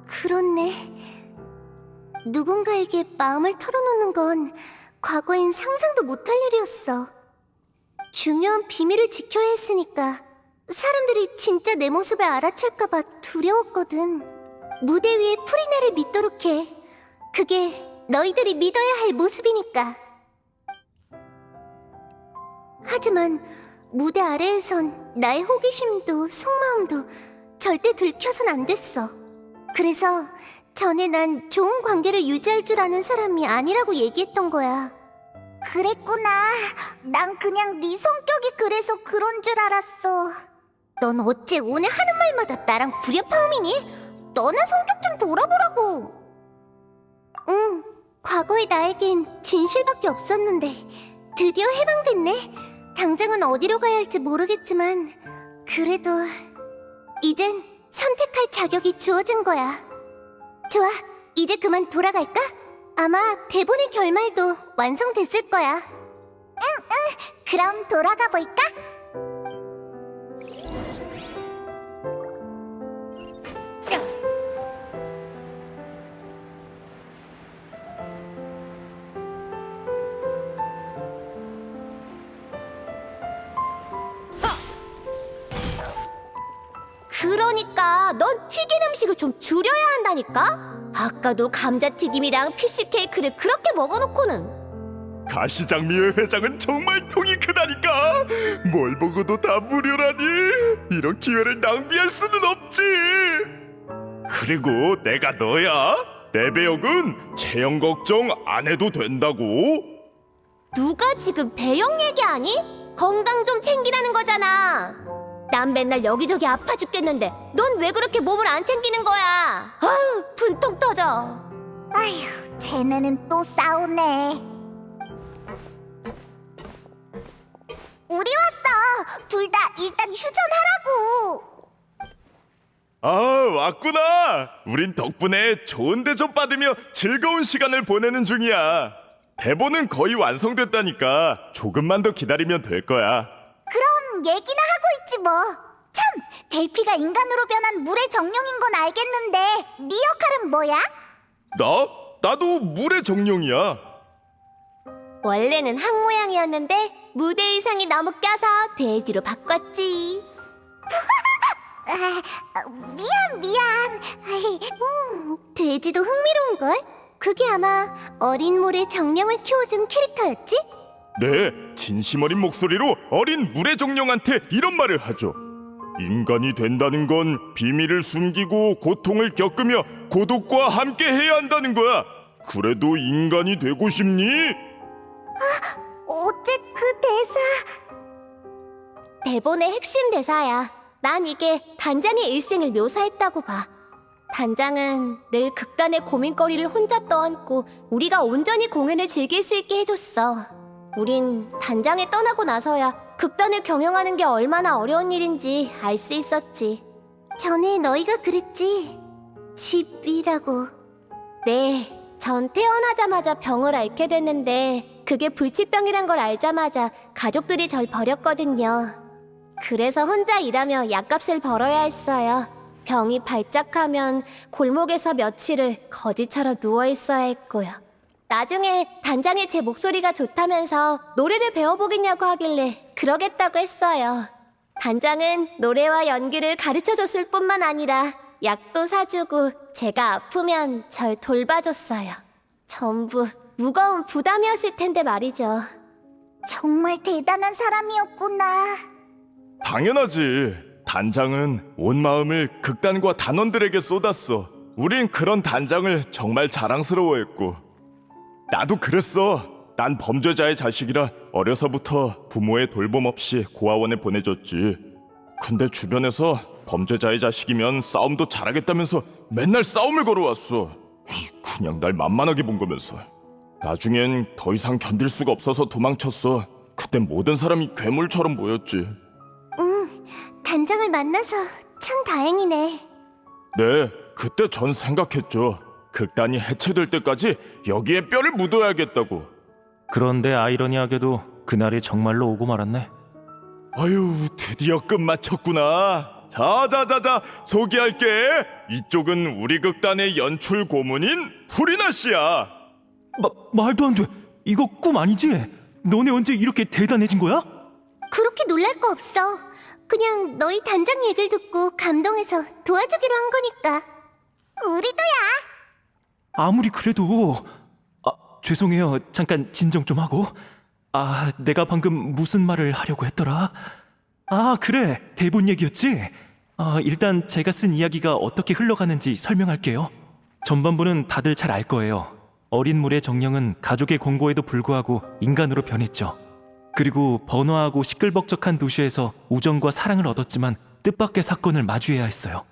A: 그렇네. 누군가에게 마음을 털어놓는 건 과거엔 상상도 못할 일이었어. 중요한 비밀을 지켜야 했으니까 사람들이 진짜 내 모습을 알아챌까봐 두려웠거든. 무대 위에 프리나를 믿도록 해. 그게 너희들이 믿어야 할 모습이니까. 하지만 무대 아래에선 나의 호기심도 속마음도 절대 들켜선 안 됐어. 그래서 전에 난 좋은 관계를 유지할 줄 아는 사람이 아니라고 얘기했던 거야. 그랬구나. 난 그냥 네 성격이 그래서 그런 줄 알았어. 넌 어째 오늘 하는 말마다 나랑 불협화음이니? 너나 성격 좀 돌아보라고. 응, 과거의 나에겐 진실밖에 없었는데 드디어 해방됐네. 당장은 어디로 가야 할지 모르겠지만 그래도 이젠 선택할 자격이 주어진 거야. 좋아, 이제 그만 돌아갈까? 아마 대본의 결말도 완성됐을 거야. 응, 그럼 돌아가 볼까?
D: 그러니까 넌 튀긴 음식을 좀 줄여야 한다니까? 아까도 감자튀김이랑 피쉬케이크를 그렇게 먹어놓고는.
C: 가시장미의 회장은 정말 통이 크다니까. 뭘 먹어도 다 무료라니. 이런 기회를 낭비할 수는 없지. 그리고 내가 너야. 내 배역은 체형 걱정 안 해도 된다고.
D: 누가 지금 배영 얘기하니? 건강 좀 챙기라는 거잖아. 난 맨날 여기저기 아파 죽겠는데 넌 왜 그렇게 몸을 안 챙기는 거야? 아휴, 분통 터져.
A: 아휴, 쟤네는 또 싸우네. 우리 왔어. 둘 다 일단 휴전하라고.
C: 아, 왔구나. 우린 덕분에 좋은 대접 받으며 즐거운 시간을 보내는 중이야. 대본은 거의 완성됐다니까. 조금만 더 기다리면 될 거야.
A: 그럼 얘기나 하고 있지 뭐. 참, 델피가 인간으로 변한 물의 정령인 건 알겠는데 네 역할은 뭐야?
C: 나도 물의 정령이야.
D: 원래는 항 모양이었는데 무대 의상이 너무 껴서 돼지로 바꿨지.
A: 미안. 돼지도 흥미로운걸? 그게 아마 어린 물의 정령을 키워준 캐릭터였지?
C: 네, 진심 어린 목소리로 어린 물의 정령한테 이런 말을 하죠. 인간이 된다는 건 비밀을 숨기고 고통을 겪으며 고독과 함께 해야 한다는 거야. 그래도 인간이 되고 싶니?
A: 어째 그 대사...
D: 대본의 핵심 대사야. 난 이게 단장의 일생을 묘사했다고 봐. 단장은 늘 극단의 고민거리를 혼자 떠안고 우리가 온전히 공연을 즐길 수 있게 해줬어. 우린 단장에 떠나고 나서야 극단을 경영하는 게 얼마나 어려운 일인지 알 수 있었지.
A: 전에 너희가 그랬지. 집이라고.
D: 네, 전 태어나자마자 병을 앓게 됐는데 그게 불치병이란 걸 알자마자 가족들이 절 버렸거든요. 그래서 혼자 일하며 약값을 벌어야 했어요. 병이 발작하면 골목에서 며칠을 거지처럼 누워 있어야 했고요. 나중에 단장이 제 목소리가 좋다면서 노래를 배워보겠냐고 하길래 그러겠다고 했어요. 단장은 노래와 연기를 가르쳐줬을 뿐만 아니라 약도 사주고 제가 아프면 절 돌봐줬어요. 전부 무거운 부담이었을 텐데 말이죠.
A: 정말 대단한 사람이었구나.
C: 당연하지. 단장은 온 마음을 극단과 단원들에게 쏟았어. 우린 그런 단장을 정말 자랑스러워했고. 나도 그랬어. 난 범죄자의 자식이라 어려서부터 부모의 돌봄 없이 고아원에 보내줬지. 근데 주변에서 범죄자의 자식이면 싸움도 잘하겠다면서 맨날 싸움을 걸어왔어. 그냥 날 만만하게 본 거면서. 나중엔 더 이상 견딜 수가 없어서 도망쳤어. 그땐 모든 사람이 괴물처럼 보였지.
A: 단장을 만나서 참 다행이네.
C: 네, 그때 전 생각했죠. 극단이 해체될 때까지 여기에 뼈를 묻어야겠다고.
F: 그런데 아이러니하게도 그날이 정말로 오고 말았네.
C: 아유, 드디어 끝마쳤구나. 자자자자, 소개할게. 이쪽은 우리 극단의 연출 고문인 후리나 씨야.
E: 말도 안 돼. 이거 꿈 아니지? 너네 언제 이렇게 대단해진 거야?
A: 그렇게 놀랄 거 없어. 그냥 너희 단장 얘기를 듣고 감동해서 도와주기로 한 거니까. 우리도야.
E: 아무리 그래도 죄송해요. 잠깐 진정 좀 하고. 내가 방금 무슨 말을 하려고 했더라? 그래. 대본 얘기였지? 일단 제가 쓴 이야기가 어떻게 흘러가는지 설명할게요. 전반부는 다들 잘 알 거예요. 어린 물의 정령은 가족의 권고에도 불구하고 인간으로 변했죠. 그리고 번화하고 시끌벅적한 도시에서 우정과 사랑을 얻었지만 뜻밖의 사건을 마주해야 했어요.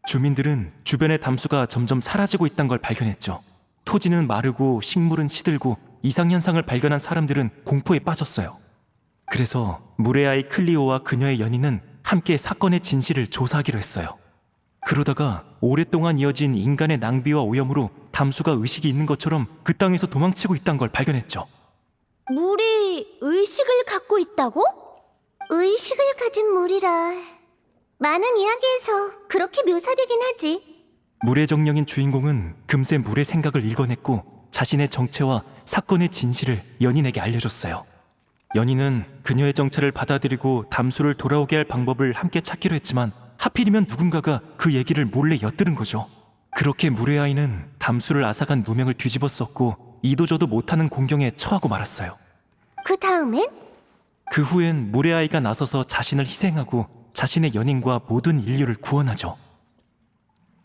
E: 주민들은 주변의 담수가 점점 사라지고 있다는 걸 발견했죠. 토지는 마르고 식물은 시들고 이상현상을 발견한 사람들은 공포에 빠졌어요. 그래서 물의 아이 클리오와 그녀의 연인은 함께 사건의 진실을 조사하기로 했어요. 그러다가 오랫동안 이어진 인간의 낭비와 오염으로 담수가 의식이 있는 것처럼 그 땅에서 도망치고 있다는 걸 발견했죠.
D: 물이 의식을 갖고 있다고?
A: 의식을 가진 물이라. 많은 이야기에서 그렇게 묘사되긴 하지.
E: 물의 정령인 주인공은 금세 물의 생각을 읽어냈고 자신의 정체와 사건의 진실을 연인에게 알려줬어요. 연인은 그녀의 정체를 받아들이고 담수를 돌아오게 할 방법을 함께 찾기로 했지만 하필이면 누군가가 그 얘기를 몰래 엿들은 거죠. 그렇게 무레아이는 담수를 앗아간 누명을 뒤집어 썼고 이도저도 못하는 공경에 처하고 말았어요.
D: 그 다음엔?
E: 그 후엔 무레아이가 나서서 자신을 희생하고 자신의 연인과 모든 인류를 구원하죠.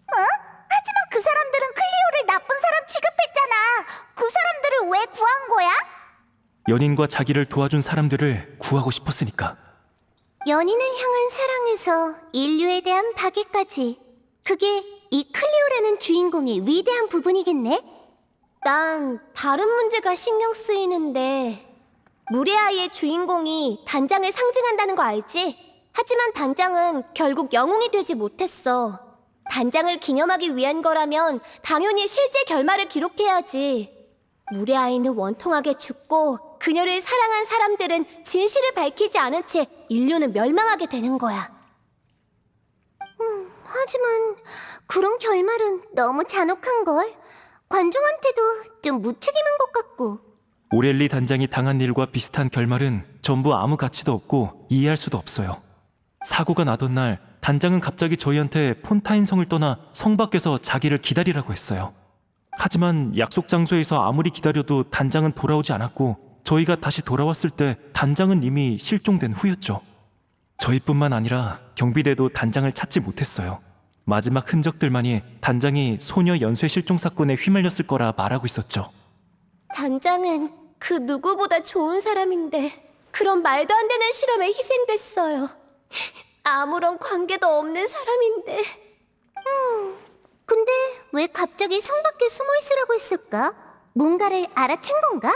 A: 하지만 그 사람들은 클리오를 나쁜 사람 취급했잖아. 그 사람들을 왜 구한 거야?
E: 연인과 자기를 도와준 사람들을 구하고 싶었으니까.
D: 연인을 향한 사랑에서 인류에 대한 파괴까지. 그게 이 클리오라는 주인공의 위대한 부분이겠네? 난 다른 문제가 신경 쓰이는데 무레아이의 주인공이 단장을 상징한다는 거 알지? 하지만 단장은 결국 영웅이 되지 못했어. 단장을 기념하기 위한 거라면 당연히 실제 결말을 기록해야지. 무레아이는 원통하게 죽고 그녀를 사랑한 사람들은 진실을 밝히지 않은 채 인류는 멸망하게 되는 거야. 하지만 그런 결말은 너무 잔혹한걸. 관중한테도 좀 무책임한 것 같고.
E: 오렐리 단장이 당한 일과 비슷한 결말은 전부 아무 가치도 없고 이해할 수도 없어요. 사고가 나던 날 단장은 갑자기 저희한테 폰타인 성을 떠나 성 밖에서 자기를 기다리라고 했어요. 하지만 약속 장소에서 아무리 기다려도 단장은 돌아오지 않았고 저희가 다시 돌아왔을 때 단장은 이미 실종된 후였죠. 저희뿐만 아니라 경비대도 단장을 찾지 못했어요. 마지막 흔적들만이 단장이 소녀 연쇄 실종 사건에 휘말렸을 거라 말하고 있었죠.
D: 단장은 그 누구보다 좋은 사람인데 그런 말도 안 되는 실험에 희생됐어요. 아무런 관계도 없는 사람인데. 근데 왜 갑자기 성 밖에 숨어 있으라고 했을까? 뭔가를 알아챈 건가?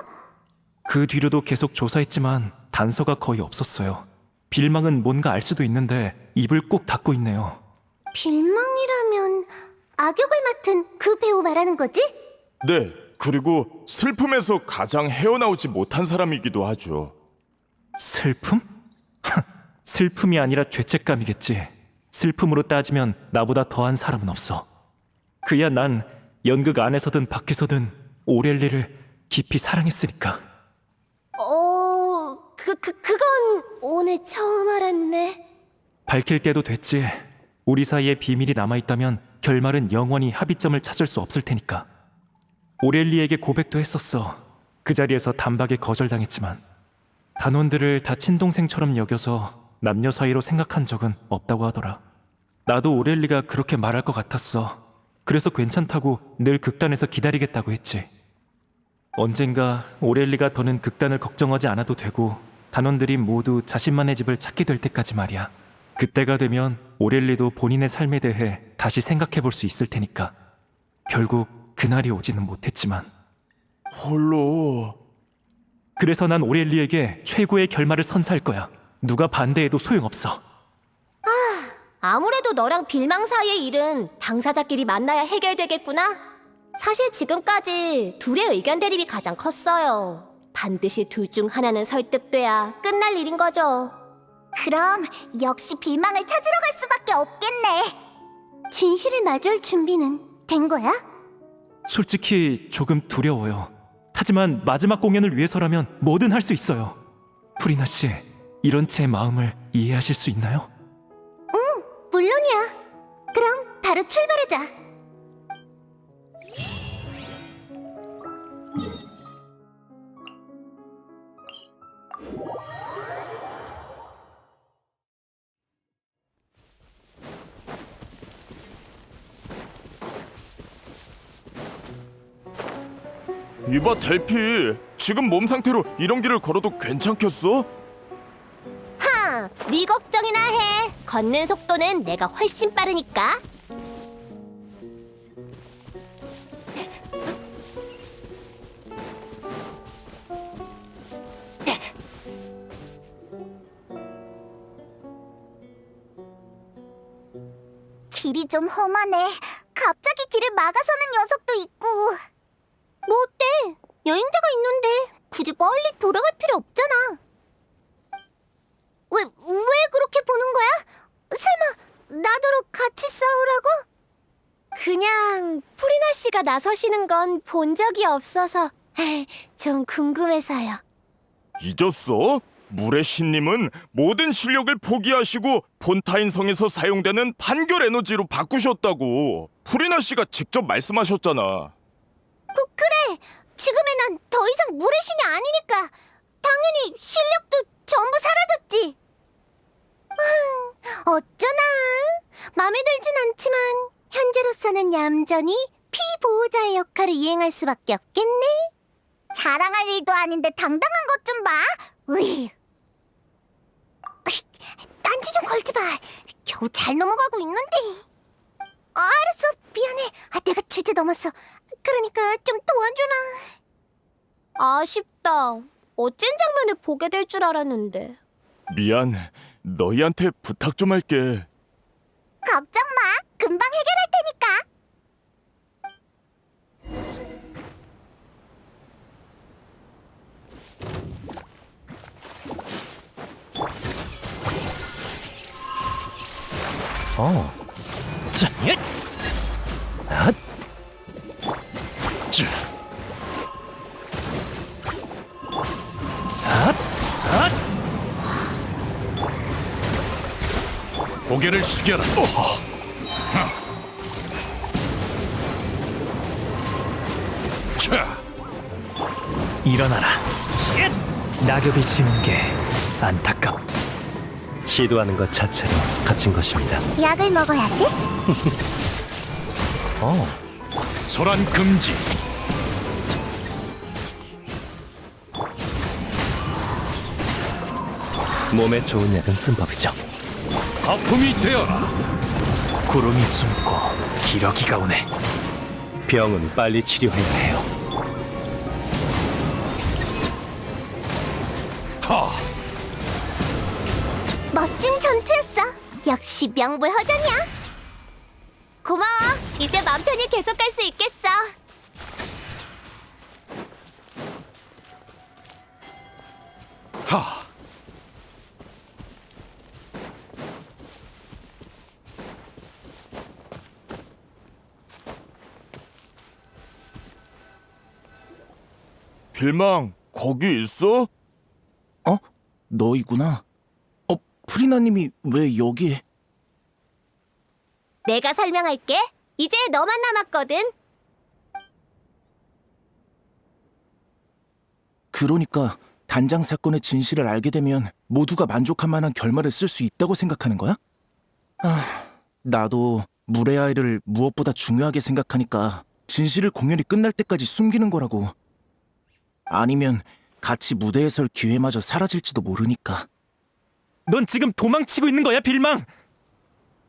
E: 그 뒤로도 계속 조사했지만 단서가 거의 없었어요. 빌망은 뭔가 알 수도 있는데 입을 꾹 닫고 있네요.
D: 빌망이라면 악역을 맡은 그 배우 말하는 거지?
C: 네, 그리고 슬픔에서 가장 헤어나오지 못한 사람이기도 하죠.
E: 슬픔? 슬픔이 아니라 죄책감이겠지. 슬픔으로 따지면 나보다 더한 사람은 없어. 그야 난 연극 안에서든 밖에서든 오렐리를 깊이 사랑했으니까.
D: 그건 오늘 처음 알았네.
E: 밝힐 때도 됐지. 우리 사이에 비밀이 남아있다면 결말은 영원히 합의점을 찾을 수 없을 테니까. 오렐리에게 고백도 했었어. 그 자리에서 단박에 거절당했지만 단원들을 다 친동생처럼 여겨서 남녀 사이로 생각한 적은 없다고 하더라. 나도 오렐리가 그렇게 말할 것 같았어. 그래서 괜찮다고 늘 극단에서 기다리겠다고 했지. 언젠가 오렐리가 더는 극단을 걱정하지 않아도 되고 단원들이 모두 자신만의 집을 찾게 될 때까지 말이야. 그때가 되면 오렐리도 본인의 삶에 대해 다시 생각해 볼 수 있을 테니까. 결국 그날이 오지는 못했지만.
C: 홀로...
E: 그래서 난 오렐리에게 최고의 결말을 선사할 거야. 누가 반대해도 소용없어.
D: 아무래도 너랑 빌망 사이의 일은 당사자끼리 만나야 해결되겠구나. 사실 지금까지 둘의 의견 대립이 가장 컸어요. 반드시 둘 중 하나는 설득돼야 끝날 일인 거죠.
A: 그럼 역시 빌망을 찾으러 갈 수밖에 없겠네.
D: 진실을 마주할 준비는 된 거야?
E: 솔직히 조금 두려워요. 하지만 마지막 공연을 위해서라면 뭐든 할 수 있어요. 프리나 씨, 이런 제 마음을 이해하실 수 있나요?
D: 물론이야. 그럼 바로 출발하자.
C: 이봐 델피, 지금 몸 상태로 이런 길을 걸어도 괜찮겠어?
D: 네 걱정이나 해. 걷는 속도는 내가 훨씬 빠르니까.
A: 길이 좀 험하네. 갑자기 길을 막아서는 녀석도 있고.
D: 뭐 어때? 여행자가 있는데 굳이 멀리 돌아갈 필요 없잖아. 왜 그렇게 보는 거야? 설마 나더러 같이 싸우라고? 그냥 프리나 씨가 나서시는 건 본 적이 없어서 좀 궁금해서요.
C: 잊었어? 물의 신님은 모든 실력을 포기하시고 폰타인 성에서 사용되는 판결 에너지로 바꾸셨다고 프리나 씨가 직접 말씀하셨잖아.
D: 그래. 지금의 난 더 이상 물의 신이 아니니까 당연히 실력도 전부 사라졌지. 어쩌나 마음에 들진 않지만 현재로서는 얌전히 피보호자의 역할을 이행할 수밖에 없겠네.
A: 자랑할 일도 아닌데 당당한 것 좀 봐. 으이.
D: 딴지 좀 걸지 마. 겨우 잘 넘어가고 있는데. 알았어. 미안해. 내가 주제 넘었어. 그러니까 좀 도와주라. 아쉽다. 멋진 장면을 보게 될 줄 알았는데.
C: 미안. 너희한테 부탁 좀 할게.
A: 걱정 마. 금방 해결할 테니까.
E: 자, 예. 앗. 자. 앗. 앗. 고개를 숙여라. 자. 일어나라. 낙엽이 지는 게 안타깝.
F: 시도하는 것 자체로 갇힌 것입니다.
A: 약을 먹어야지.
E: 소란 금지.
F: 몸에 좋은 약은 쓴 법이죠.
E: 거품이 되어라. 구름이 숨고 기러기가 오네.
F: 병은 빨리 치료해야 해요.
E: 하.
D: 멋진 전투였어. 역시 명불허전이야. 고마워. 이제 맘 편히 계속할 수 있겠어.
E: 하.
C: 빌망, 거기 있어?
G: 너희구나. 프리나님이 왜 여기?
D: 내가 설명할게. 이제 너만 남았거든.
G: 그러니까 단장 사건의 진실을 알게 되면 모두가 만족할 만한 결말을 쓸 수 있다고 생각하는 거야? 나도 물의 아이를 무엇보다 중요하게 생각하니까 진실을 공연이 끝날 때까지 숨기는 거라고. 아니면 같이 무대에 설 기회마저 사라질지도 모르니까.
E: 넌 지금 도망치고 있는 거야, 빌망?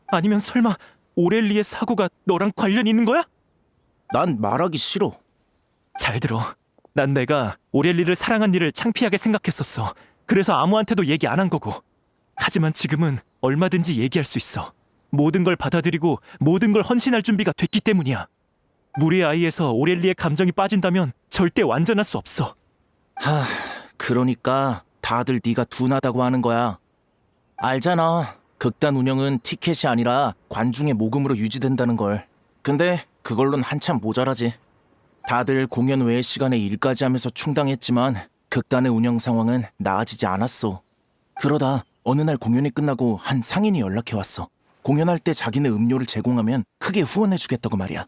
E: 아니면 설마 오렐리의 사고가 너랑 관련 있는 거야?
G: 난 말하기 싫어.
E: 잘 들어. 난 내가 오렐리를 사랑한 일을 창피하게 생각했었어. 그래서 아무한테도 얘기 안 한 거고. 하지만 지금은 얼마든지 얘기할 수 있어. 모든 걸 받아들이고 모든 걸 헌신할 준비가 됐기 때문이야. 물의 아이에서 오렐리의 감정이 빠진다면 절대 완전할 수 없어.
G: 그러니까 다들 네가 둔하다고 하는 거야. 알잖아. 극단 운영은 티켓이 아니라 관중의 모금으로 유지된다는 걸. 근데 그걸론 한참 모자라지. 다들 공연 외의 시간에 일까지 하면서 충당했지만 극단의 운영 상황은 나아지지 않았어. 그러다 어느 날 공연이 끝나고 한 상인이 연락해왔어. 공연할 때 자기네 음료를 제공하면 크게 후원해주겠다고 말이야.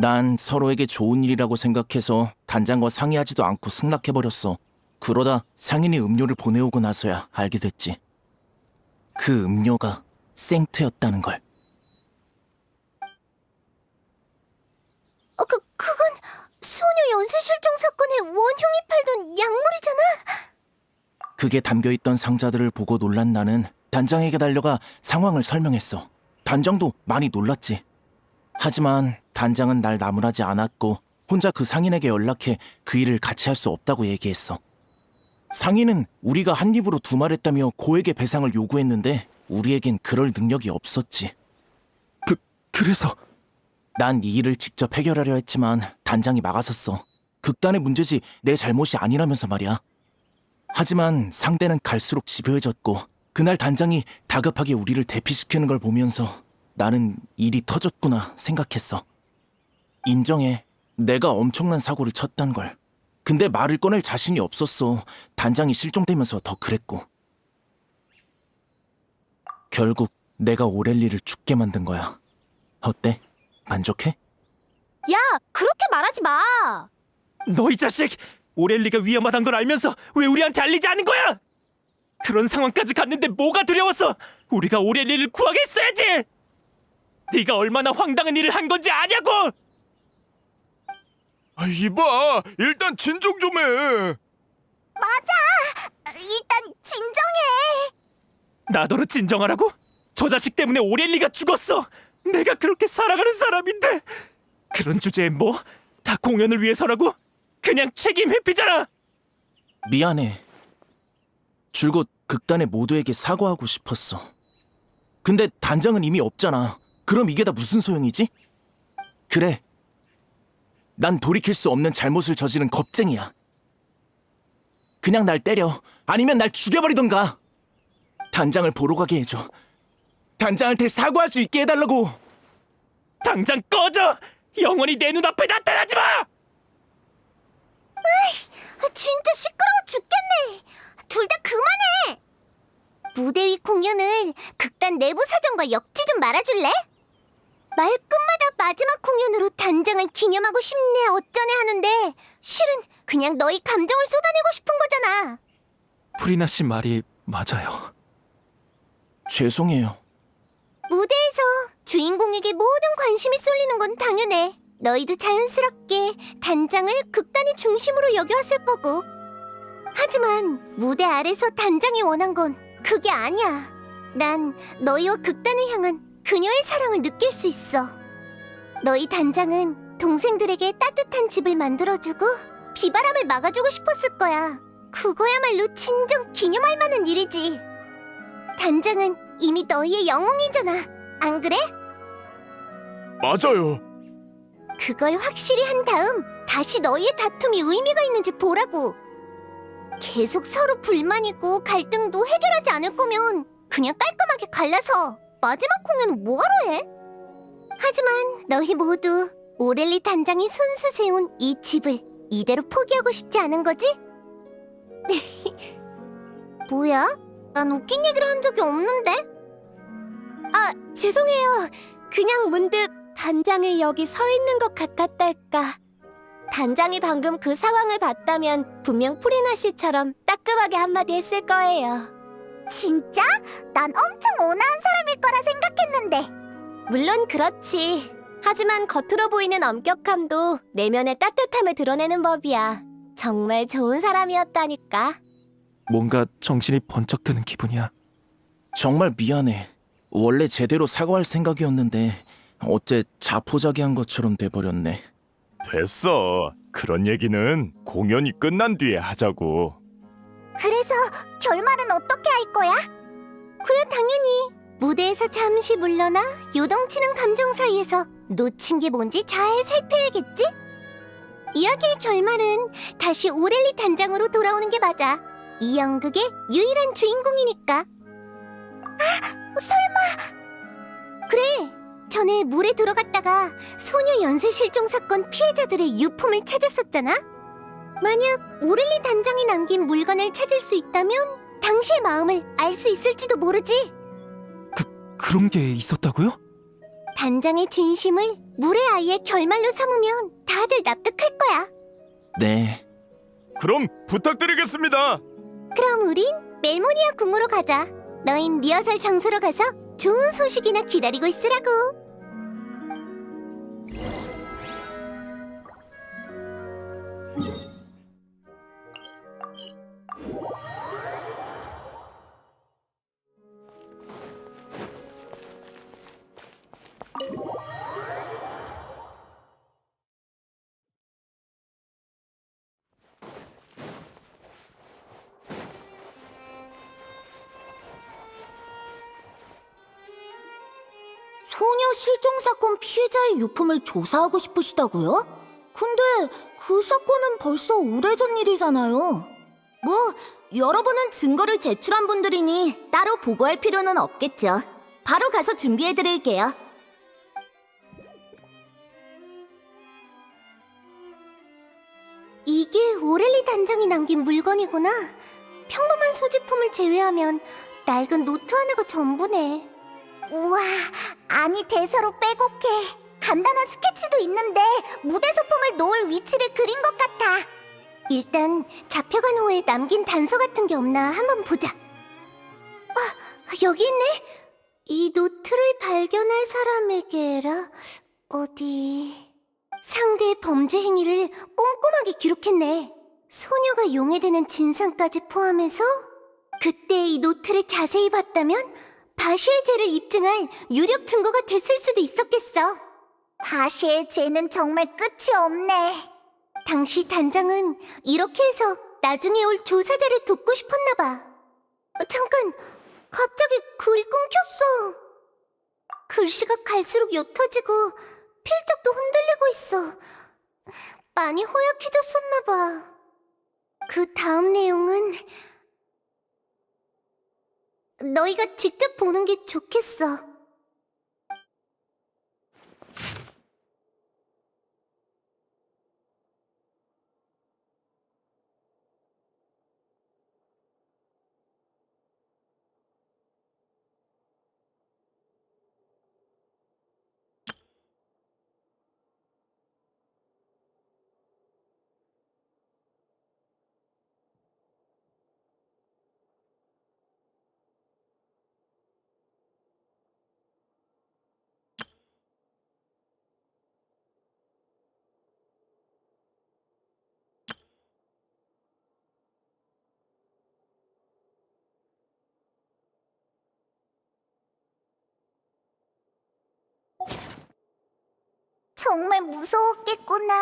G: 난 서로에게 좋은 일이라고 생각해서 단장과 상의하지도 않고 승낙해버렸어. 그러다 상인이 음료를 보내오고 나서야 알게 됐지. 그 음료가 생트였다는 걸.
D: 그건 소녀 연쇄 실종 사건의 원흉이 팔던 약물이잖아.
G: 그게 담겨있던 상자들을 보고 놀란 나는 단장에게 달려가 상황을 설명했어. 단장도 많이 놀랐지. 하지만 단장은 날 나무라지 않았고 혼자 그 상인에게 연락해 그 일을 같이 할 수 없다고 얘기했어. 상인은 우리가 한 입으로 두말했다며 고액의 배상을 요구했는데 우리에겐 그럴 능력이 없었지.
E: 그래서
G: 난 이 일을 직접 해결하려 했지만 단장이 막아섰어. 극단의 문제지 내 잘못이 아니라면서 말이야. 하지만 상대는 갈수록 집요해졌고 그날 단장이 다급하게 우리를 대피시키는 걸 보면서 나는 일이 터졌구나 생각했어. 인정해. 내가 엄청난 사고를 쳤단 걸. 근데 말을 꺼낼 자신이 없었어. 단장이 실종되면서 더 그랬고. 결국 내가 오렐리를 죽게 만든 거야. 어때? 만족해?
D: 야, 그렇게 말하지 마.
E: 너 이 자식! 오렐리가 위험하단 걸 알면서 왜 우리한테 알리지 않은 거야? 그런 상황까지 갔는데 뭐가 두려웠어? 우리가 오렐리를 구하게 했어야지! 네가 얼마나 황당한 일을 한 건지 아냐고!
C: 이봐, 일단 진정 좀 해.
A: 일단 진정해.
E: 나더러 진정하라고? 저 자식 때문에 오렐리가 죽었어! 내가 그렇게 사랑하는 사람인데! 그런 주제에 뭐? 다 공연을 위해서라고? 그냥 책임 회피잖아!
G: 미안해. 줄곧 극단의 모두에게 사과하고 싶었어. 근데 단장은 이미 없잖아. 그럼 이게 다 무슨 소용이지? 그래. 난 돌이킬 수 없는 잘못을 저지른 겁쟁이야. 그냥 날 때려. 아니면 날 죽여버리던가. 단장을 보러 가게 해줘. 단장한테 사과할 수 있게 해달라고.
E: 당장 꺼져! 영원히 내 눈앞에 나타나지 마!
A: 진짜 시끄러워 죽겠네. 둘 다 그만해. 무대 위 공연을 극단 내부 사정과 엮지 좀 말아줄래? 말끝마다 마지막 공연으로 단장을 기념하고 싶네 어쩌네 하는데 실은 그냥 너희 감정을 쏟아내고 싶은 거잖아.
E: 프리나 씨 말이 맞아요.
G: 죄송해요.
A: 무대에서 주인공에게 모든 관심이 쏠리는 건 당연해. 너희도 자연스럽게 단장을 극단의 중심으로 여겨왔을 거고. 하지만 무대 아래서 단장이 원한 건 그게 아니야. 난 너희와 극단을 향한 그녀의 사랑을 느낄 수 있어. 너희 단장은 동생들에게 따뜻한 집을 만들어주고 비바람을 막아주고 싶었을 거야. 그거야말로 진정 기념할 만한 일이지. 단장은 이미 너희의 영웅이잖아. 안 그래?
C: 맞아요.
A: 그걸 확실히 한 다음 다시 너희의 다툼이 의미가 있는지 보라고. 계속 서로 불만이고 갈등도 해결하지 않을 거면 그냥 깔끔하게 갈라서 마지막 공연은 뭐하러 해? 하지만 너희 모두 오렐리 단장이 손수 세운 이 집을 이대로 포기하고 싶지 않은 거지? 뭐야? 난 웃긴 얘기를 한 적이 없는데?
D: 아, 죄송해요. 그냥 문득 단장이 여기 서 있는 것 같았달까. 단장이 방금 그 상황을 봤다면 분명 프리나 씨처럼 따끔하게 한마디 했을 거예요.
A: 진짜? 난 엄청 온화한 사람일 거라 생각했는데.
D: 물론 그렇지. 하지만 겉으로 보이는 엄격함도 내면의 따뜻함을 드러내는 법이야. 정말 좋은 사람이었다니까.
E: 뭔가 정신이 번쩍 드는 기분이야.
G: 정말 미안해. 원래 제대로 사과할 생각이었는데 어째 자포자기한 것처럼 돼버렸네.
C: 됐어. 그런 얘기는 공연이 끝난 뒤에 하자고.
A: 그래서 결말은 어떻게 할 거야? 그야 당연히 무대에서 잠시 물러나 요동치는 감정 사이에서 놓친 게 뭔지 잘 살펴야겠지? 이야기의 결말은 다시 오렐리 단장으로 돌아오는 게 맞아. 이 연극의 유일한 주인공이니까. 아, 설마. 그래, 전에 물에 들어갔다가 소녀 연쇄 실종 사건 피해자들의 유품을 찾았었잖아. 만약 오렐리 단장이 남긴 물건을 찾을 수 있다면 당시의 마음을 알 수 있을지도 모르지.
E: 그런 게 있었다고요?
A: 단장의 진심을 물의 아이의 결말로 삼으면 다들 납득할 거야.
G: 네.
C: 그럼 부탁드리겠습니다.
A: 그럼 우린 멜모니아 궁으로 가자. 너흰 리허설 장소로 가서 좋은 소식이나 기다리고 있으라고. 소녀 실종 사건 피해자의 유품을 조사하고 싶으시다고요? 근데 그 사건은 벌써 오래전 일이잖아요. 뭐 여러분은 증거를 제출한 분들이니 따로 보고할 필요는 없겠죠. 바로 가서 준비해드릴게요. 이게 오래 단장이 남긴 물건이구나. 평범한 소지품을 제외하면 낡은 노트 하나가 전부네. 우와, 아니 대사로 빼곡해. 간단한 스케치도 있는데 무대 소품을 놓을 위치를 그린 것 같아. 일단 잡혀간 후에 남긴 단서 같은 게 없나 한번 보자. 여기 있네. 이 노트를 발견할 사람에게라. 어디... 상대의 범죄 행위를 꼼꼼하게 기록했네. 소녀가 용해되는 진상까지 포함해서 그때 이 노트를 자세히 봤다면 바시의 죄를 입증할 유력 증거가 됐을 수도 있었겠어. 바시의 죄는 정말 끝이 없네. 당시 단장은 이렇게 해서 나중에 올 조사자를 돕고 싶었나 봐. 잠깐, 갑자기 글이 끊겼어. 글씨가 갈수록 옅어지고 필적도 흔들리고 있어. 많이 허약해졌었나 봐. 그 다음 내용은 너희가 직접 보는 게 좋겠어. 정말 무서웠겠구나.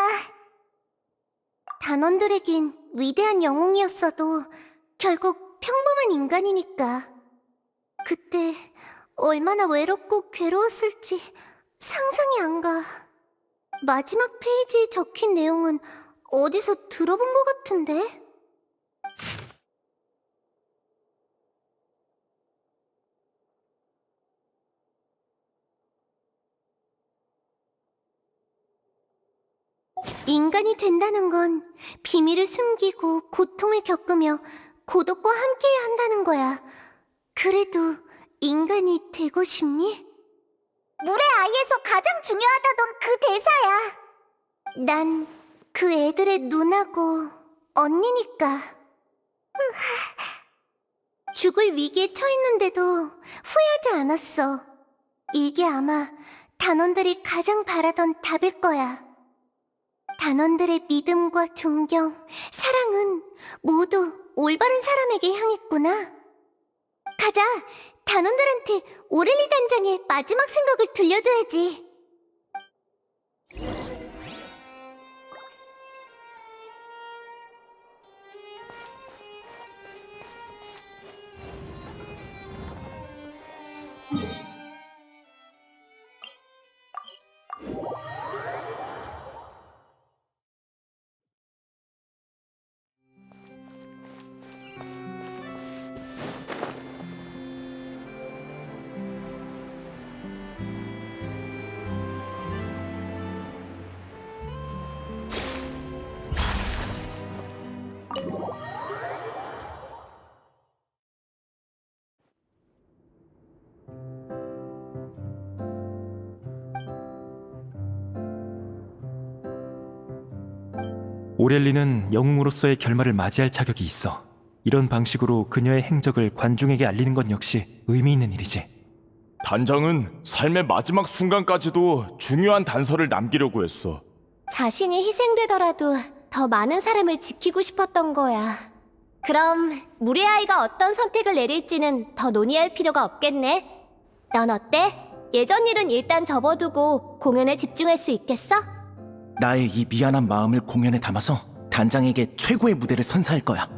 A: 단원들에겐 위대한 영웅이었어도 결국 평범한 인간이니까. 그때 얼마나 외롭고 괴로웠을지 상상이 안 가. 마지막 페이지에 적힌 내용은 어디서 들어본 것 같은데? 인간이 된다는 건 비밀을 숨기고 고통을 겪으며 고독과 함께해야 한다는 거야. 그래도 인간이 되고 싶니? 물의 아이에서 가장 중요하다던 그 대사야. 난 그 애들의 누나고 언니니까. 죽을 위기에 처했는데도 후회하지 않았어. 이게 아마 단원들이 가장 바라던 답일 거야. 단원들의 믿음과 존경, 사랑은 모두 올바른 사람에게 향했구나. 가자, 단원들한테 오렐리 단장의 마지막 생각을 들려줘야지.
E: 오렐리는 영웅으로서의 결말을 맞이할 자격이 있어. 이런 방식으로 그녀의 행적을 관중에게 알리는 건 역시 의미 있는 일이지.
C: 단장은 삶의 마지막 순간까지도 중요한 단서를 남기려고 했어.
D: 자신이 희생되더라도 더 많은 사람을 지키고 싶었던 거야. 그럼 물의 아이가 어떤 선택을 내릴지는 더 논의할 필요가 없겠네. 넌 어때? 예전 일은 일단 접어두고 공연에 집중할 수 있겠어?
G: 나의 이 미안한 마음을 공연에 담아서 단장에게 최고의 무대를 선사할 거야.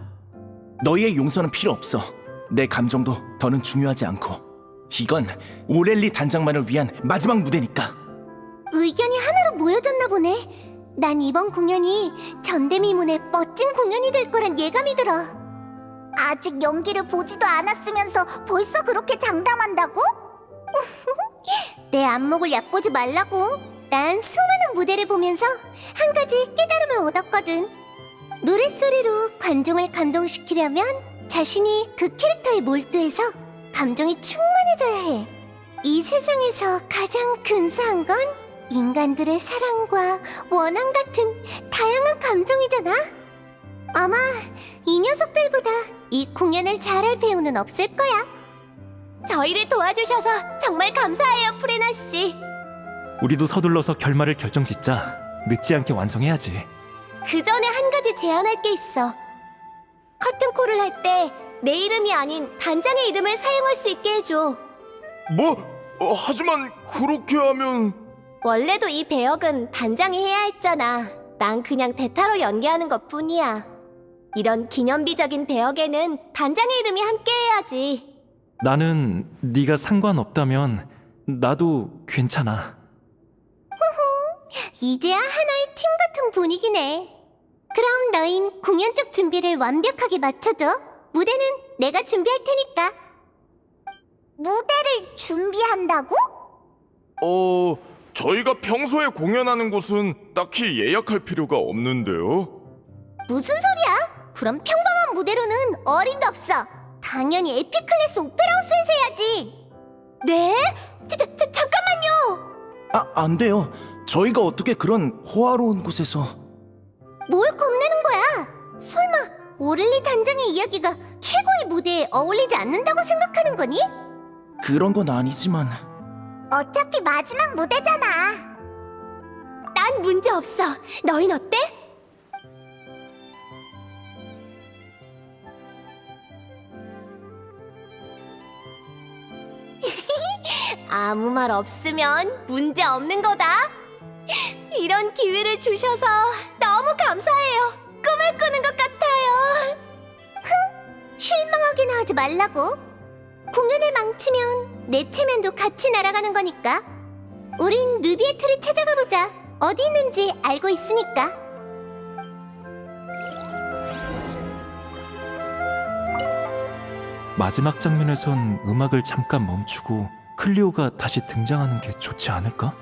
G: 너희의 용서는 필요 없어. 내 감정도 더는 중요하지 않고. 이건 오렐리 단장만을 위한 마지막 무대니까.
A: 의견이 하나로 모여졌나 보네. 난 이번 공연이 전대미문의 멋진 공연이 될 거란 예감이 들어. 아직 연기를 보지도 않았으면서 벌써 그렇게 장담한다고? 내 안목을 얕보지 말라고. 난 수많은 무대를 보면서 한 가지 깨달음을 얻었거든.
D: 노랫소리로 관중을 감동시키려면 자신이 그 캐릭터에 몰두해서 감정이 충만해져야 해. 이 세상에서 가장 근사한 건 인간들의 사랑과 원한 같은 다양한 감정이잖아. 아마 이 녀석들보다 이 공연을 잘할 배우는 없을 거야. 저희를 도와주셔서 정말 감사해요, 프레나 씨.
E: 우리도 서둘러서 결말을 결정짓자. 늦지 않게 완성해야지.
D: 그 전에 한 가지 제안할 게 있어. 커튼콜을 할 때 내 이름이 아닌 단장의 이름을 사용할 수 있게 해줘.
C: 뭐? 하지만 그렇게 하면
D: 원래도 이 배역은 단장이 해야 했잖아. 난 그냥 대타로 연기하는 것뿐이야. 이런 기념비적인 배역에는 단장의 이름이 함께해야지.
E: 나는 네가 상관없다면 나도 괜찮아.
D: 이제야 하나의 팀 같은 분위기네. 그럼 너흰 공연 쪽 준비를 완벽하게 맞춰줘. 무대는 내가 준비할 테니까.
A: 무대를 준비한다고?
C: 저희가 평소에 공연하는 곳은 딱히 예약할 필요가 없는데요.
D: 무슨 소리야? 그럼 평범한 무대로는 어림도 없어. 당연히 에픽클래스 오페라하우스에서 해야지. 네? 잠깐만요.
G: 안 돼요. 저희가 어떻게 그런 호화로운 곳에서...
D: 뭘 겁내는 거야? 설마 오를리 단장의 이야기가 최고의 무대에 어울리지 않는다고 생각하는 거니?
G: 그런 건 아니지만...
A: 어차피 마지막 무대잖아.
D: 난 문제 없어. 너흰 어때? 아무 말 없으면 문제 없는 거다. 이런 기회를 주셔서 너무 감사해요. 꿈을 꾸는 것 같아요. 실망하긴 하지 말라고. 공연을 망치면 내 체면도 같이 날아가는 거니까. 우린 누비의 틀을 찾아가 보자. 어디 있는지 알고 있으니까.
E: 마지막 장면에선 음악을 잠깐 멈추고 클리오가 다시 등장하는 게 좋지 않을까?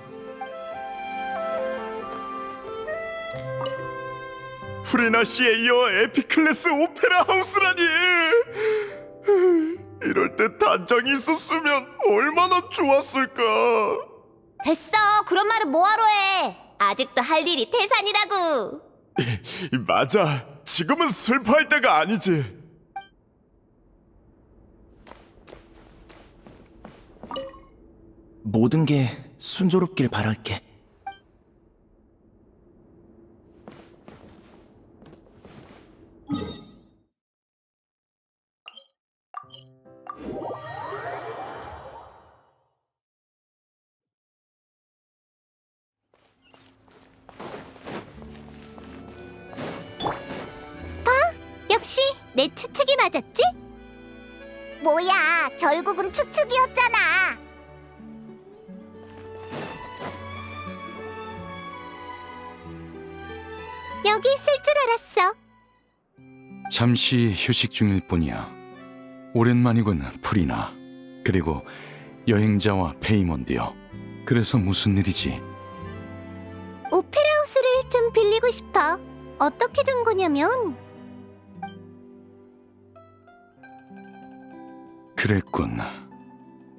C: 프레나 씨에 이어 에픽클래스 오페라 하우스라니. 이럴 때 단장이 있었으면 얼마나 좋았을까.
D: 됐어. 그런 말은 뭐하러 해. 아직도 할 일이 태산이라고.
C: 맞아. 지금은 슬퍼할 때가 아니지.
G: 모든 게 순조롭길 바랄게.
D: 역시 내 추측이 맞았지?
A: 뭐야, 결국은 추측이었잖아.
D: 여기 있을 줄 알았어.
H: 잠시 휴식 중일 뿐이야. 오랜만이군, 프리나. 그리고 여행자와 페이몬드요. 그래서 무슨 일이지?
D: 오페라하우스를 좀 빌리고 싶어. 어떻게 된 거냐면
H: 그랬군.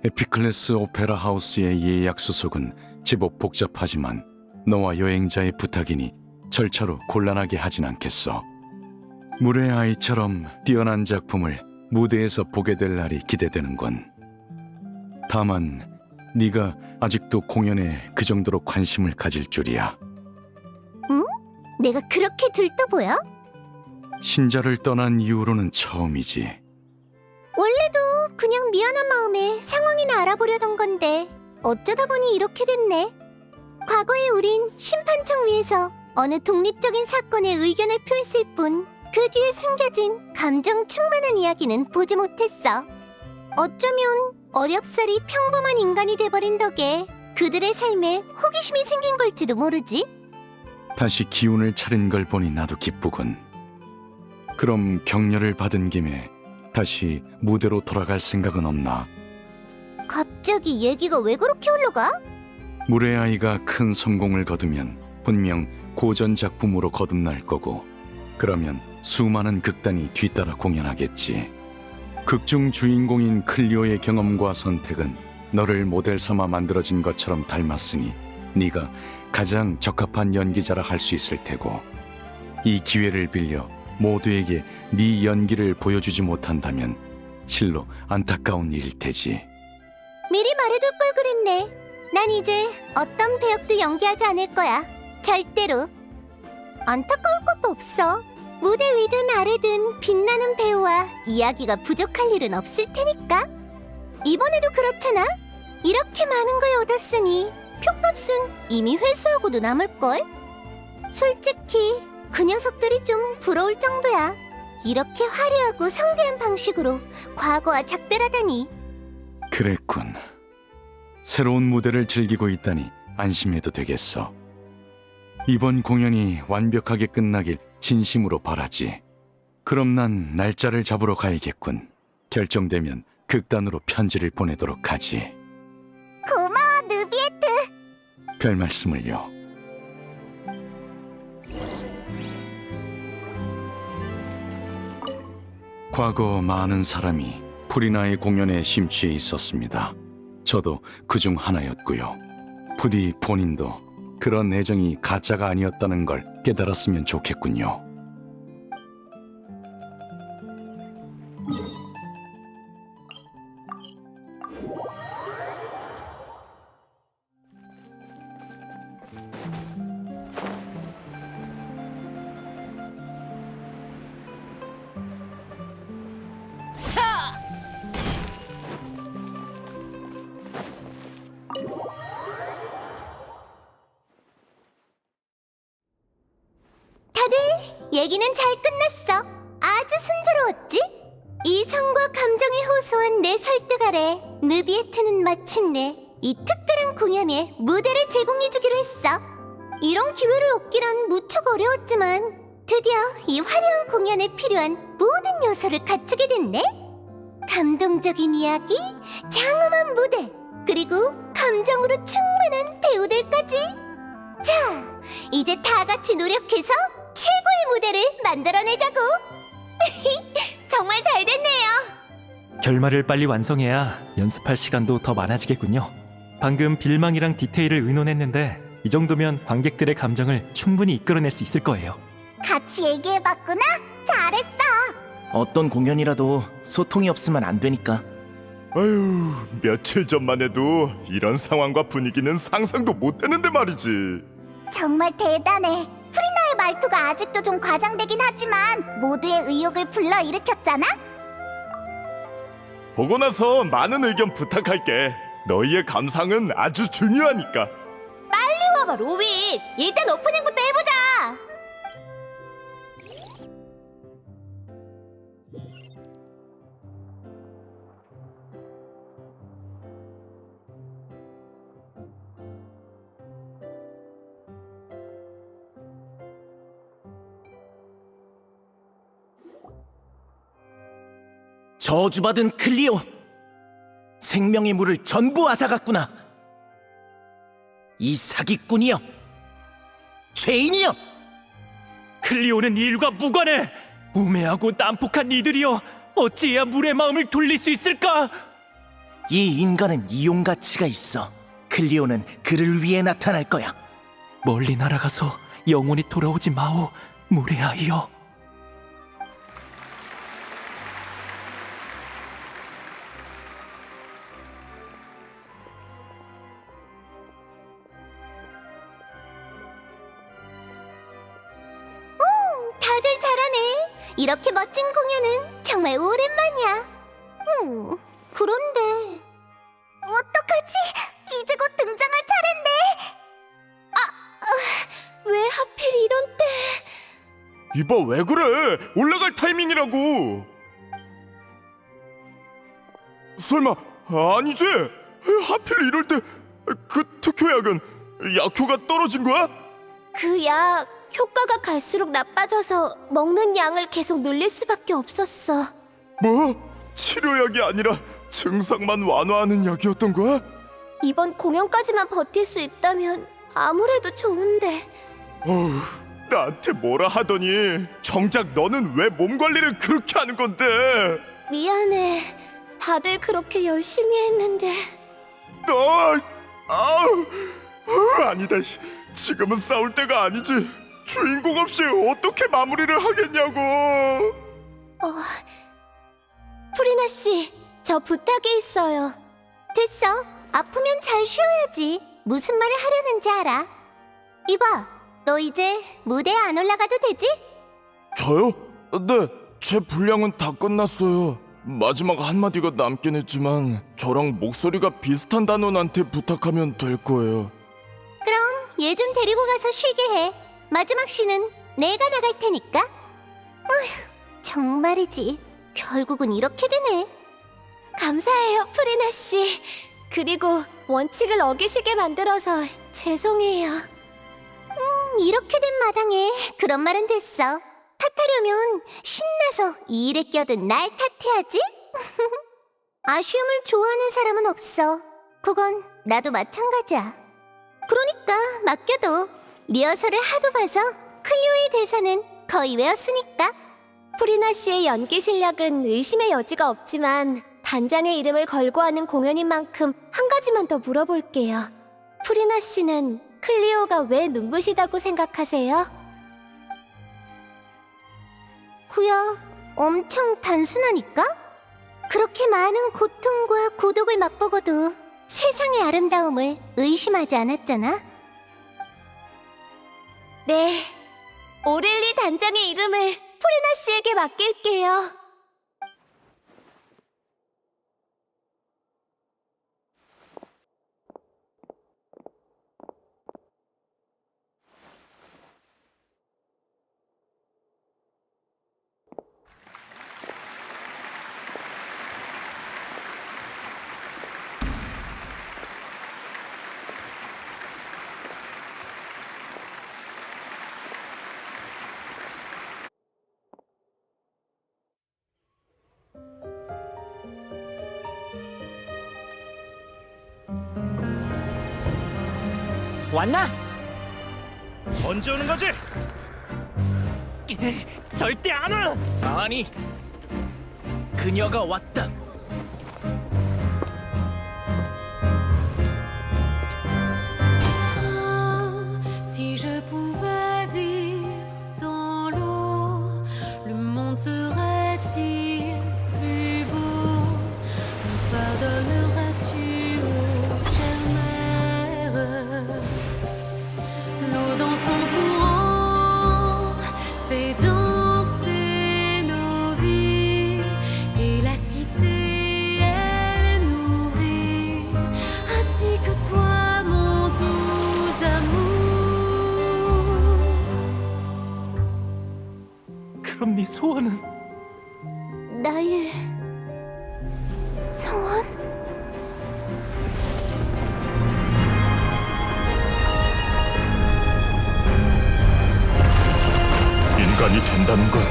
H: 에피클래스 오페라 하우스의 예약 수속은 제법 복잡하지만 너와 여행자의 부탁이니 절차로 곤란하게 하진 않겠어. 물의 아이처럼 뛰어난 작품을 무대에서 보게 될 날이 기대되는군. 다만 네가 아직도 공연에 그 정도로 관심을 가질 줄이야.
D: 내가 그렇게 들떠 보여?
H: 신자를 떠난 이후로는 처음이지.
D: 원래도 그냥 미안한 마음에 상황이나 알아보려던 건데 어쩌다 보니 이렇게 됐네. 과거에 우린 심판청 위에서 어느 독립적인 사건에 의견을 표했을 뿐 그 뒤에 숨겨진 감정 충만한 이야기는 보지 못했어. 어쩌면 어렵사리 평범한 인간이 돼버린 덕에 그들의 삶에 호기심이 생긴 걸지도 모르지.
H: 다시 기운을 차린 걸 보니 나도 기쁘군. 그럼 격려를 받은 김에 다시 무대로 돌아갈 생각은 없나?
D: 갑자기 얘기가 왜 그렇게 흘러가?
H: 물의 아이가 큰 성공을 거두면 분명 고전 작품으로 거듭날 거고 그러면 수많은 극단이 뒤따라 공연하겠지. 극중 주인공인 클리오의 경험과 선택은 너를 모델 삼아 만들어진 것처럼 닮았으니 네가 가장 적합한 연기자라 할 수 있을 테고, 이 기회를 빌려 모두에게 네 연기를 보여주지 못한다면 실로 안타까운 일일 테지.
D: 미리 말해둘 걸 그랬네. 난 이제 어떤 배역도 연기하지 않을 거야. 절대로. 안타까울 것도 없어. 무대 위든 아래든 빛나는 배우와 이야기가 부족할 일은 없을 테니까. 이번에도 그렇잖아. 이렇게 많은 걸 얻었으니 표값은 이미 회수하고도 남을걸? 솔직히 그 녀석들이 좀 부러울 정도야. 이렇게 화려하고 성대한 방식으로 과거와 작별하다니.
H: 그랬군. 새로운 무대를 즐기고 있다니 안심해도 되겠어. 이번 공연이 완벽하게 끝나길 진심으로 바라지. 그럼 난 날짜를 잡으러 가야겠군. 결정되면 극단으로 편지를 보내도록 하지.
A: 고마워, 느비에트.
H: 별 말씀을요. 과거 많은 사람이 프리나의 공연에 심취해 있었습니다. 저도 그중 하나였고요. 부디 본인도 그런 애정이 가짜가 아니었다는 걸 깨달았으면 좋겠군요.
D: 다들 얘기는 잘 끝났어. 아주 순조로웠지? 이성과 감정이 호소한 내 설득 아래 느비에트는 마침내 이 특별한 공연에 무대를 제공해주기로 했어. 이런 기회를 얻기란 무척 어려웠지만 드디어 이 화려한 공연에 필요한 모든 요소를 갖추게 됐네. 감동적인 이야기, 장엄한 무대, 그리고 감정으로 충만한 배우들까지. 자, 이제 다 같이 노력해서 최고의 무대를 만들어내자고. 정말 잘 됐네요.
E: 결말을 빨리 완성해야 연습할 시간도 더 많아지겠군요. 방금 빌망이랑 디테일을 의논했는데 이 정도면 관객들의 감정을 충분히 이끌어낼 수 있을 거예요.
A: 같이 얘기해봤구나. 잘했어.
G: 어떤 공연이라도 소통이 없으면 안 되니까.
C: 아유, 며칠 전만 해도 이런 상황과 분위기는 상상도 못했는데 말이지.
A: 정말 대단해. 프리나의 말투가 아직도 좀 과장되긴 하지만 모두의 의욕을 불러일으켰잖아.
C: 보고 나서 많은 의견 부탁할게. 너희의 감상은 아주 중요하니까.
D: 빨리 와봐, 로빈. 일단 오프닝부터 해보자.
G: 저주받은 클리오! 생명의 물을 전부 앗아갔구나! 이 사기꾼이여! 죄인이여!
E: 클리오는 이 일과 무관해! 우매하고 난폭한 이들이여! 어찌해야 물의 마음을 돌릴 수 있을까?
G: 이 인간은 이용 가치가 있어. 클리오는 그를 위해 나타날 거야.
E: 멀리 날아가서 영원히 돌아오지 마오, 물의 아이여.
D: 다들 잘하네. 이렇게 멋진 공연은 정말 오랜만이야. 그런데
A: 어떡하지? 이제 곧 등장할 차례인데.
D: 왜 하필 이런 때?
C: 이봐, 왜 그래? 올라갈 타이밍이라고. 설마 아니지? 하필 이럴 때 그 특효약은 약효가 떨어진 거야?
D: 그 약 효과가 갈수록 나빠져서 먹는 양을 계속 늘릴 수밖에 없었어.
C: 뭐? 치료약이 아니라 증상만 완화하는 약이었던 거야?
D: 이번 공연까지만 버틸 수 있다면 아무래도 좋은데.
C: 어휴, 나한테 뭐라 하더니 정작 너는 왜 몸 관리를 그렇게 하는 건데?
D: 미안해. 다들 그렇게 열심히 했는데.
C: 너 아우 아니다. 지금은 싸울 때가 아니지. 주인공 없이 어떻게 마무리를 하겠냐고.
D: 프리나 씨, 저 부탁이 있어요.
A: 됐어. 아프면 잘 쉬어야지. 무슨 말을 하려는지 알아. 이봐, 너 이제 무대에 안 올라가도 되지?
C: 저요? 네, 제 분량은 다 끝났어요. 마지막 한마디가 남긴 했지만 저랑 목소리가 비슷한 단원한테 부탁하면 될 거예요.
A: 그럼 얘 좀 데리고 가서 쉬게 해. 마지막 시는 내가 나갈 테니까. 어휴, 정말이지. 결국은 이렇게 되네.
D: 감사해요, 프리나 씨. 그리고 원칙을 어기시게 만들어서 죄송해요.
A: 이렇게 된 마당에 그런 말은 됐어. 탓하려면 신나서 이 일에 껴든 날 탓해야지. 아쉬움을 좋아하는 사람은 없어. 그건 나도 마찬가지야. 그러니까 맡겨둬. 리허설을 하도 봐서 클리오의 대사는 거의 외웠으니까.
D: 프리나 씨의 연기 실력은 의심의 여지가 없지만 단장의 이름을 걸고 하는 공연인 만큼 한 가지만 더 물어볼게요. 프리나 씨는 클리오가 왜 눈부시다고 생각하세요?
A: 그야 엄청 단순하니까? 그렇게 많은 고통과 고독을 맛보고도 세상의 아름다움을 의심하지 않았잖아.
D: 네, 오렐리 단장의 이름을 프리나 씨에게 맡길게요.
E: 왔나? 언제 오는 거지? 절대 안 와!
G: 아니, 그녀가 왔다.
I: Si je pouvais vivre dans l'eau, le monde serait-il plus beau? Me pardonneras-tu, ô chère mère? L'eau dans son courant fait danser nos vies, et la cité elle est nourrie, ainsi que toi, mon doux amour.
E: 그럼 네 소원은?
A: 나의 소원?
C: 인간이 된다는 건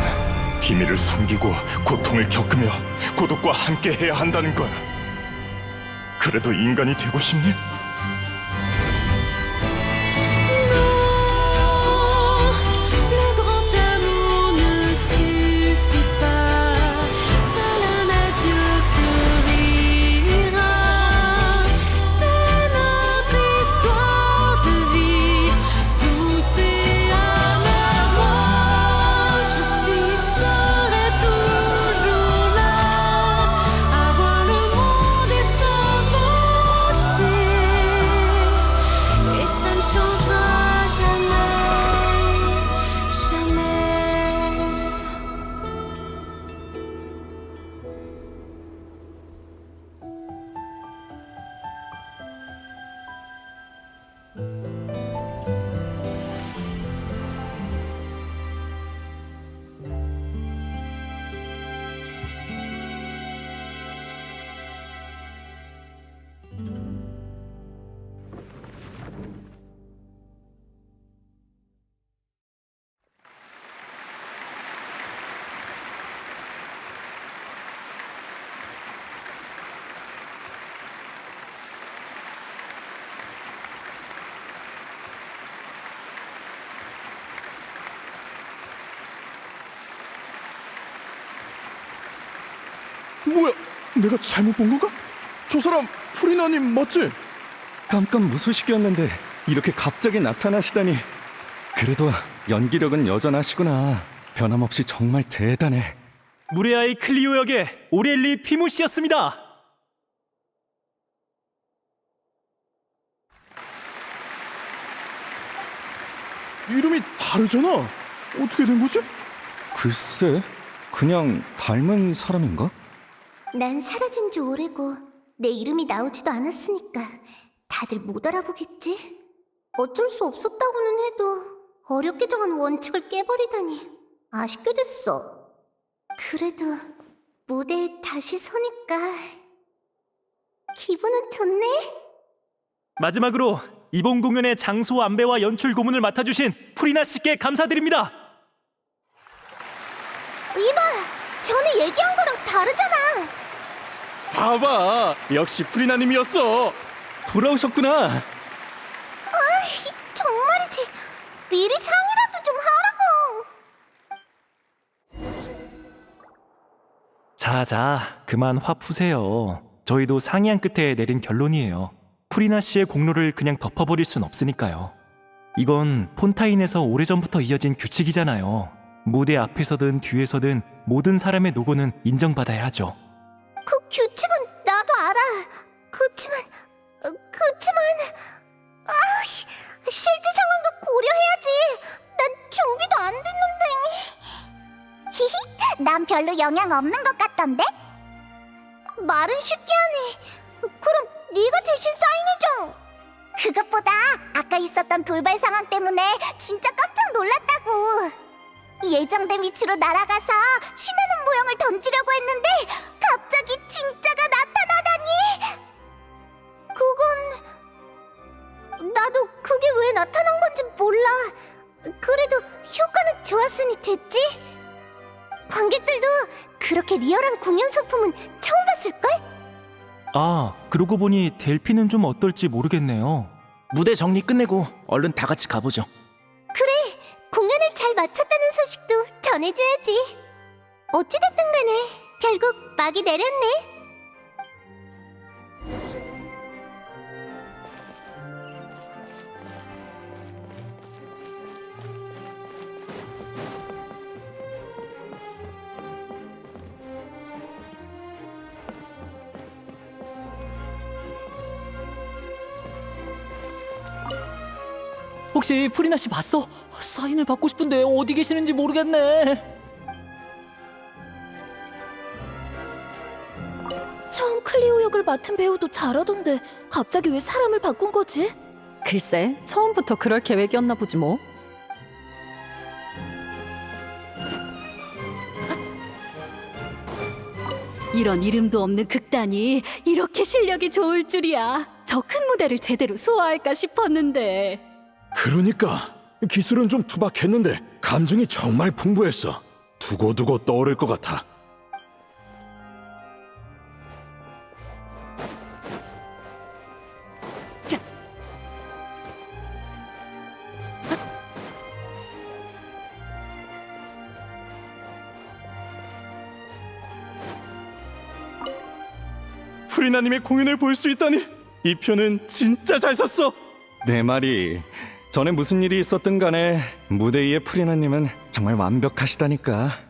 C: 비밀을 숨기고 고통을 겪으며 고독과 함께 해야 한다는 거야. 그래도 인간이 되고 싶니?
I: Le grand amour ne suffit pas, seul un adieu fleurira. C'est notre histoire de vie, douce et amère. Moi, je serai toujours là, à voir le monde et sa beauté, et ça ne changera jamais, jamais.
C: 뭐야? 내가 잘못 본 건가? 저 사람 프리나님 맞지?
J: 깜깜 무소식이었는데 이렇게 갑자기 나타나시다니. 그래도 연기력은 여전하시구나. 변함없이 정말 대단해.
E: 물의 아이 클리오 역의 오렐리 피무 씨였습니다.
C: 이름이 다르잖아. 어떻게 된 거지?
J: 글쎄, 그냥 닮은 사람인가?
A: 난 사라진 지 오래고 내 이름이 나오지도 않았으니까 다들 못 알아보겠지? 어쩔 수 없었다고는 해도 어렵게 정한 원칙을 깨버리다니 아쉽게 됐어. 그래도 무대에 다시 서니까 기분은 좋네?
E: 마지막으로 이번 공연의 장소 안배와 연출 고문을 맡아주신 프리나 씨께 감사드립니다.
A: 이봐! 전에 얘기한 거랑 다르잖아!
C: 봐봐, 역시 프리나님이었어.
J: 돌아오셨구나.
A: 정말이지! 미리 상의라도 좀 하라고!
E: 자, 그만 화 푸세요. 저희도 상의한 끝에 내린 결론이에요. 프리나 씨의 공로를 그냥 덮어버릴 순 없으니까요. 이건 폰타인에서 오래전부터 이어진 규칙이잖아요. 무대 앞에서든 뒤에서든 모든 사람의 노고는 인정받아야 하죠.
A: 그 규칙은 나도 알아. 그치만 실제 상황도 고려해야지. 난 준비도 안 됐는데. 히히, 난 별로 영향 없는 것 같던데? 말은 쉽게 하네. 그럼 네가 대신 사인해줘. 그것보다 아까 있었던 돌발 상황 때문에 진짜 깜짝 놀랐다고. 예정된 위치로 날아가서 신나는 모형을 던지려고 했는데 갑자기 진짜가 나타나다니. 나도 그게 왜 나타난 건지 몰라. 그래도 효과는 좋았으니 됐지? 관객들도 그렇게 리얼한 공연 소품은 처음 봤을걸?
E: 아, 그러고 보니 델피는 좀 어떨지 모르겠네요.
G: 무대 정리 끝내고 얼른 다 같이 가보죠.
A: 그래, 공연을 잘 마쳤다는 소식도 전해줘야지. 어찌됐든 간에 결국 막이 내렸네.
K: 혹시 프리나 씨 봤어? 사인을 받고 싶은데 어디 계시는지 모르겠네.
D: 처음 클리오 역을 맡은 배우도 잘하던데 갑자기 왜 사람을 바꾼 거지?
B: 글쎄, 처음부터 그럴 계획이었나 보지 뭐.
I: 이런 이름도 없는 극단이 이렇게 실력이 좋을 줄이야. 저 큰 무대를 제대로 소화할까 싶었는데.
C: 그러니까 기술은 좀 투박했는데 감정이 정말 풍부했어. 두고두고 떠오를 것 같아.
J: 프리나님의 공연을 볼 수 있다니. 이 표는 진짜 잘 샀어. 내 말이 전에 무슨 일이 있었든 간에 무대 위의 프리나님은 정말 완벽하시다니까.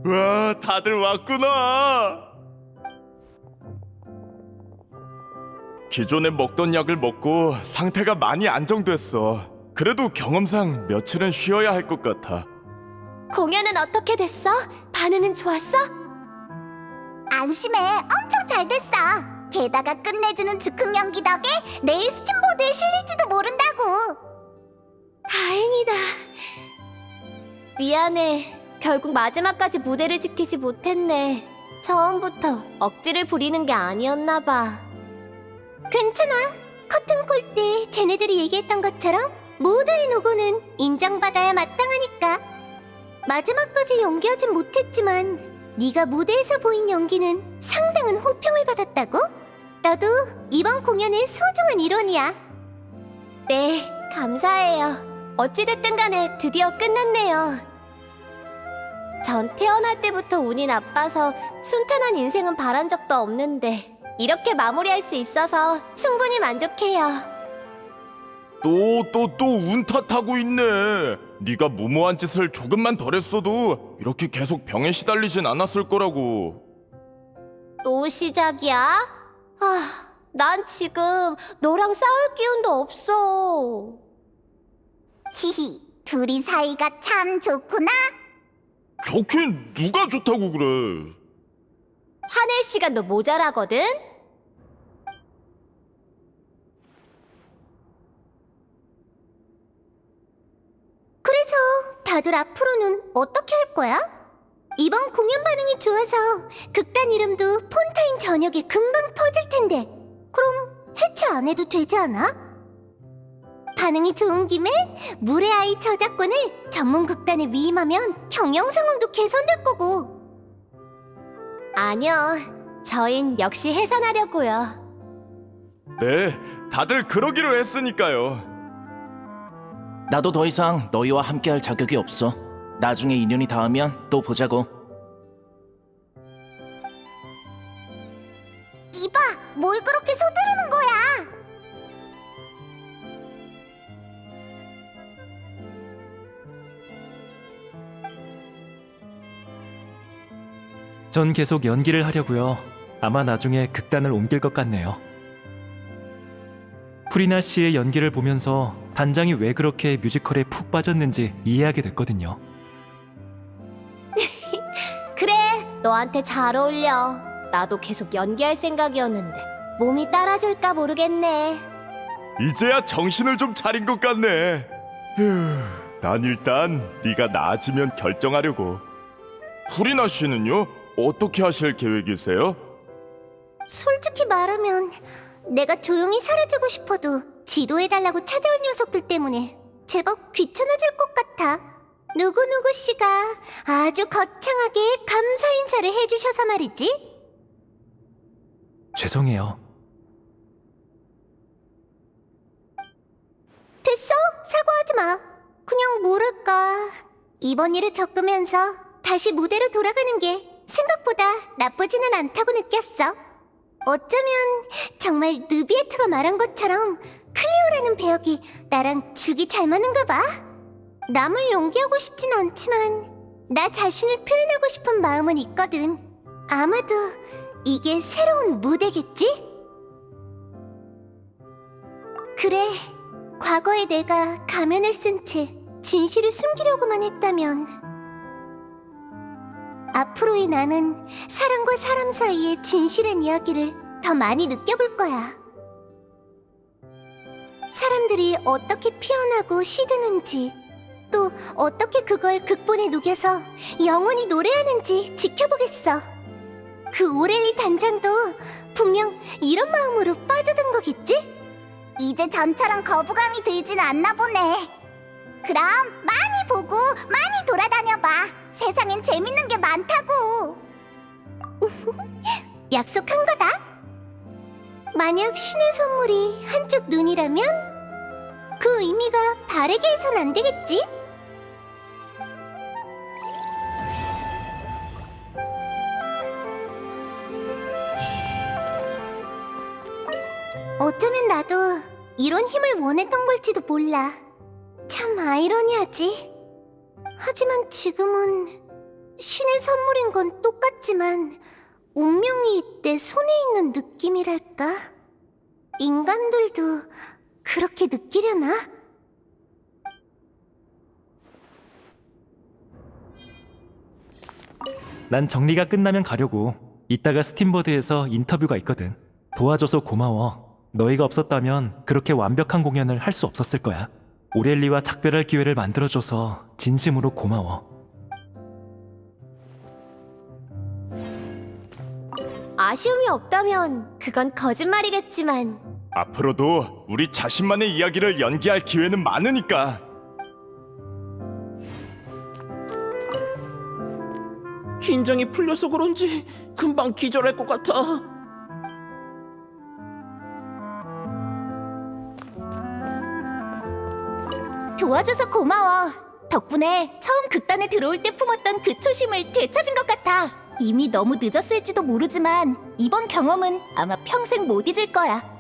C: 와, 다들 왔구나. 기존에 먹던 약을 먹고 상태가 많이 안정됐어. 그래도 경험상 며칠은 쉬어야 할 것 같아.
D: 공연은 어떻게 됐어? 반응은 좋았어?
A: 안심해, 엄청 잘 됐어. 게다가 끝내주는 즉흥 연기 덕에 내일 스팀보드에 실릴지도 모른다고.
D: 다행이다. 미안해. 결국 마지막까지 무대를 지키지 못했네. 처음부터 억지를 부리는 게 아니었나 봐.
A: 괜찮아. 커튼콜 때 쟤네들이 얘기했던 것처럼 모두의 노고는 인정받아야 마땅하니까. 마지막까지 연기하진 못했지만 네가 무대에서 보인 연기는 상당한 호평을 받았다고? 너도 이번 공연의 소중한 일원이야.
D: 네, 감사해요. 어찌됐든 간에 드디어 끝났네요. 전 태어날 때부터 운이 나빠서 순탄한 인생은 바란 적도 없는데 이렇게 마무리할 수 있어서 충분히 만족해요.
C: 또 운 탓하고 있네. 네가 무모한 짓을 조금만 덜 했어도 이렇게 계속 병에 시달리진 않았을 거라고.
D: 또 시작이야? 난 지금 너랑 싸울 기운도 없어.
A: 히히, 둘이 사이가 참 좋구나.
C: 좋긴 누가 좋다고 그래.
D: 화낼 시간도 모자라거든?
A: 그래서 다들 앞으로는 어떻게 할 거야? 이번 공연 반응이 좋아서 극단 이름도 폰타인 저녁에 금방 퍼질 텐데 그럼 해체 안 해도 되지 않아? 반응이 좋은 김에 물의 아이 저작권을 전문 극단에 위임하면 경영 상황도 개선될 거고.
D: 아니요. 저흰 역시 해산하려고요.
C: 네, 다들 그러기로 했으니까요.
G: 나도 더 이상 너희와 함께할 자격이 없어. 나중에 인연이 닿으면 또 보자고.
A: 이봐, 뭘 그렇게 서두르는 거야?
E: 전 계속 연기를 하려고요. 아마 나중에 극단을 옮길 것 같네요. 프리나 씨의 연기를 보면서 단장이 왜 그렇게 뮤지컬에 푹 빠졌는지 이해하게 됐거든요.
D: 그래, 너한테 잘 어울려. 나도 계속 연기할 생각이었는데 몸이 따라줄까 모르겠네.
C: 이제야 정신을 좀 차린 것 같네. 휴, 난 일단 네가 나아지면 결정하려고. 프리나 씨는요? 어떻게 하실 계획이세요?
A: 솔직히 말하면 내가 조용히 사라지고 싶어도 지도해달라고 찾아올 녀석들 때문에 제법 귀찮아질 것 같아. 누구누구 씨가 아주 거창하게 감사 인사를 해주셔서 말이지.
E: 죄송해요.
A: 됐어, 사과하지 마. 그냥 뭐랄까, 이번 일을 겪으면서 다시 무대로 돌아가는 게 생각보다 나쁘지는 않다고 느꼈어. 어쩌면 정말 느비에트가 말한 것처럼 클레오라는 배역이 나랑 죽이 잘 맞는가 봐. 남을 연기하고 싶진 않지만 나 자신을 표현하고 싶은 마음은 있거든. 아마도 이게 새로운 무대겠지? 그래, 과거에 내가 가면을 쓴 채 진실을 숨기려고만 했다면 앞으로의 나는 사람과 사람 사이의 진실한 이야기를 더 많이 느껴볼 거야. 사람들이 어떻게 피어나고 시드는지, 또 어떻게 그걸 극본에 녹여서 영원히 노래하는지 지켜보겠어. 그 오렐리 단장도 분명 이런 마음으로 빠져든 거겠지? 이제 전처럼 거부감이 들진 않나 보네. 그럼 많이 보고 많이 돌아다녀봐. 세상엔 재밌는 게 많다고. 약속한 거다. 만약 신의 선물이 한쪽 눈이라면 그 의미가 바르게 해선 안 되겠지? 어쩌면 나도 이런 힘을 원했던 걸지도 몰라. 참 아이러니하지. 하지만 지금은 신의 선물인 건 똑같지만 운명이 내 손에 있는 느낌이랄까? 인간들도 그렇게 느끼려나?
E: 난 정리가 끝나면 가려고. 이따가 스팀버드에서 인터뷰가 있거든. 도와줘서 고마워. 너희가 없었다면 그렇게 완벽한 공연을 할 수 없었을 거야. 오렐리와 작별할 기회를 만들어줘서 진심으로 고마워.
D: 아쉬움이 없다면 그건 거짓말이겠지만
C: 앞으로도 우리 자신만의 이야기를 연기할 기회는 많으니까.
K: 긴장이 풀려서 그런지 금방 기절할 것 같아.
D: 도와줘서 고마워. 덕분에 처음 극단에 들어올 때 품었던 그 초심을 되찾은 것 같아. 이미 너무 늦었을지도 모르지만 이번 경험은 아마 평생 못 잊을 거야.